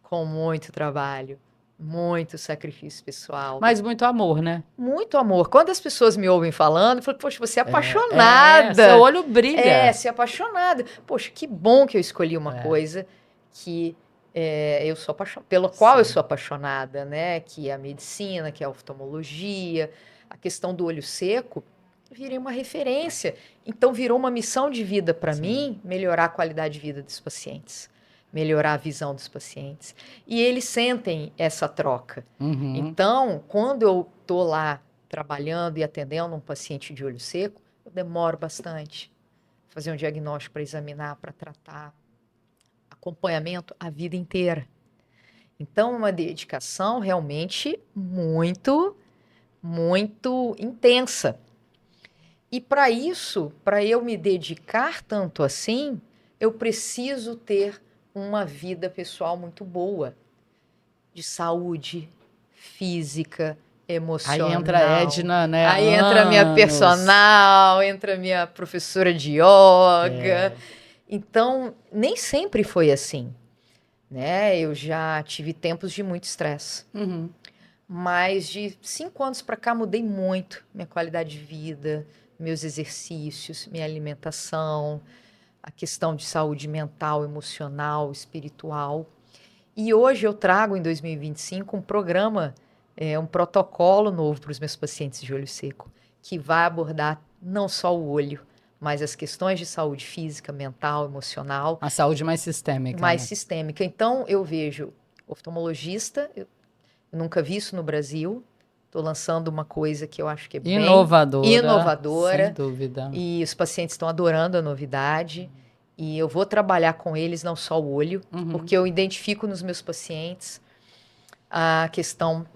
Speaker 2: com muito trabalho. Muito sacrifício pessoal.
Speaker 1: Mas muito amor, né?
Speaker 2: Muito amor. Quando as pessoas me ouvem falando, eu falo, poxa, você é apaixonada.
Speaker 1: Seu olho brilha.
Speaker 2: Você é apaixonada. Poxa, que bom que eu escolhi uma coisa que eu sou apaixonada, pela qual eu sou apaixonada, né? Que é a medicina, que é a oftalmologia, a questão do olho seco. Virei uma referência. Então, virou uma missão de vida para mim melhorar a qualidade de vida dos pacientes. Melhorar a visão dos pacientes. E eles sentem essa troca. Então, quando eu estou lá trabalhando e atendendo um paciente de olho seco, eu demoro bastante. Fazer um diagnóstico para examinar, para tratar. Acompanhamento a vida inteira. Então, uma dedicação realmente muito, muito intensa. E para isso, para eu me dedicar tanto assim, eu preciso ter uma vida pessoal muito boa, de saúde física, emocional.
Speaker 1: Aí entra a Edna, né?
Speaker 2: Aí entra a minha personal, entra a minha professora de yoga. Então, nem sempre foi assim, né? Eu já tive tempos de muito estresse. Mas de 5 anos para cá mudei muito minha qualidade de vida, meus exercícios, minha alimentação, a questão de saúde mental, emocional, espiritual. E hoje eu trago em 2025 um programa, um protocolo novo para os meus pacientes de olho seco, que vai abordar não só o olho, mas as questões de saúde física, mental, emocional.
Speaker 1: A saúde mais sistêmica.
Speaker 2: Mais sistêmica. Então eu vejo oftalmologista, eu nunca vi isso no Brasil. Estou lançando uma coisa que eu acho que é bem inovadora.
Speaker 1: Sem dúvida.
Speaker 2: E os pacientes estão adorando a novidade. E eu vou trabalhar com eles não só o olho, porque eu identifico nos meus pacientes a questão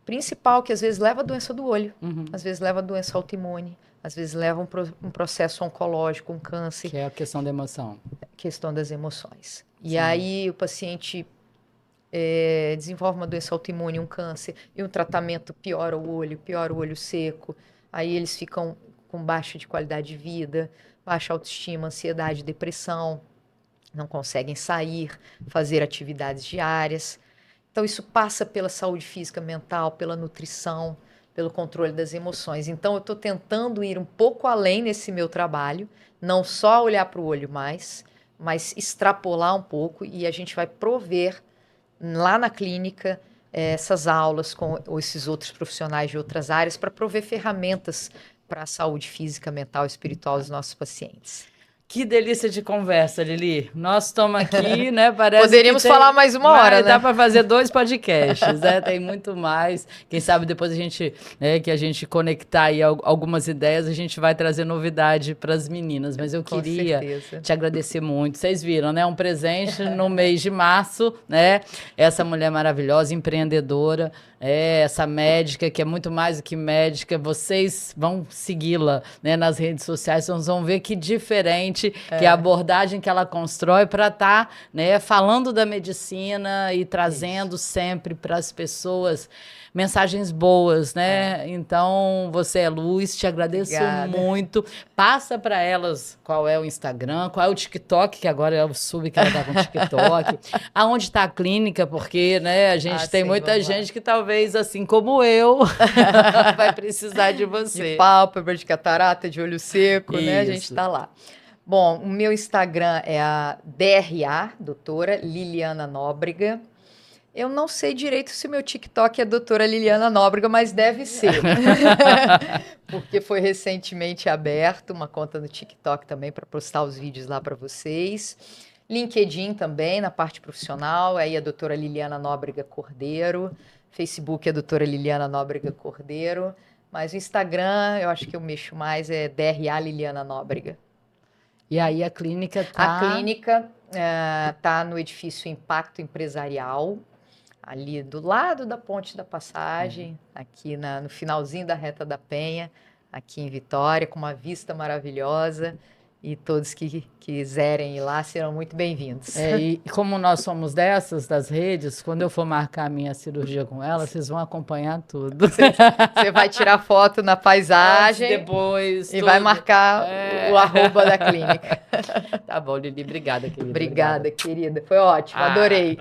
Speaker 2: principal, que às vezes leva a doença do olho, às vezes leva a doença autoimune, às vezes leva um processo oncológico, um câncer.
Speaker 1: Que é a questão da emoção.
Speaker 2: Questão das emoções. E aí o paciente desenvolve uma doença autoimune, um câncer, e um tratamento piora o olho seco. Aí eles ficam com baixa de qualidade de vida, baixa autoestima, ansiedade, depressão, não conseguem sair, fazer atividades diárias. Então, isso passa pela saúde física, mental, pela nutrição, pelo controle das emoções. Então, eu estou tentando ir um pouco além nesse meu trabalho, não só olhar para o olho mais, mas extrapolar um pouco, e a gente vai prover lá na clínica essas aulas com esses outros profissionais de outras áreas para prover ferramentas para a saúde física, mental e espiritual dos nossos pacientes.
Speaker 1: Que delícia de conversa, Lili. Nós estamos aqui, né? Parece
Speaker 2: Poderíamos
Speaker 1: que tem
Speaker 2: falar mais uma hora, né?
Speaker 1: Dá para fazer 2 podcasts, né? Tem muito mais. Quem sabe depois a gente, que a gente conectar aí algumas ideias, a gente vai trazer novidade para as meninas. Mas eu queria te agradecer muito. Vocês viram, né? Um presente no mês de março, né? Essa mulher maravilhosa, empreendedora, essa médica que é muito mais do que médica. Vocês vão segui-la, né, nas redes sociais, vocês vão ver que diferente que é a abordagem que ela constrói para estar, né, falando da medicina e trazendo sempre para as pessoas mensagens boas, né? Então, você é luz, te agradeço muito. Passa para elas qual é o Instagram, qual é o TikTok, que agora eu soube que ela está com o TikTok. Aonde está a clínica, porque, né, a gente tem muita gente que talvez, assim como eu, vai precisar de você.
Speaker 2: De pálpebra, de catarata, de olho seco, né? A gente está lá. Bom, o meu Instagram é a DRA, doutora Liliana Nóbrega. Eu não sei direito se o meu TikTok é doutora Liliana Nóbrega, mas deve ser. Porque foi recentemente aberto uma conta no TikTok também para postar os vídeos lá para vocês. LinkedIn também, na parte profissional, aí a doutora Liliana Nóbrega Cordeiro. Facebook é a doutora Liliana Nóbrega Cordeiro. Mas o Instagram, eu acho que eu mexo mais, é DRA Liliana Nóbrega.
Speaker 1: E aí a clínica tá...
Speaker 2: A clínica tá no edifício Impacto Empresarial, ali do lado da Ponte da Passagem, aqui no finalzinho da Reta da Penha, aqui em Vitória, com uma vista maravilhosa. E todos que quiserem ir lá serão muito bem-vindos.
Speaker 1: E como nós somos das redes, quando eu for marcar a minha cirurgia com ela, vocês vão acompanhar tudo.
Speaker 2: Você vai tirar foto na paisagem
Speaker 1: depois,
Speaker 2: e vai marcar o arroba da clínica.
Speaker 1: Tá bom, Lili, obrigada, querida.
Speaker 2: Obrigada, querida. Foi ótimo, adorei.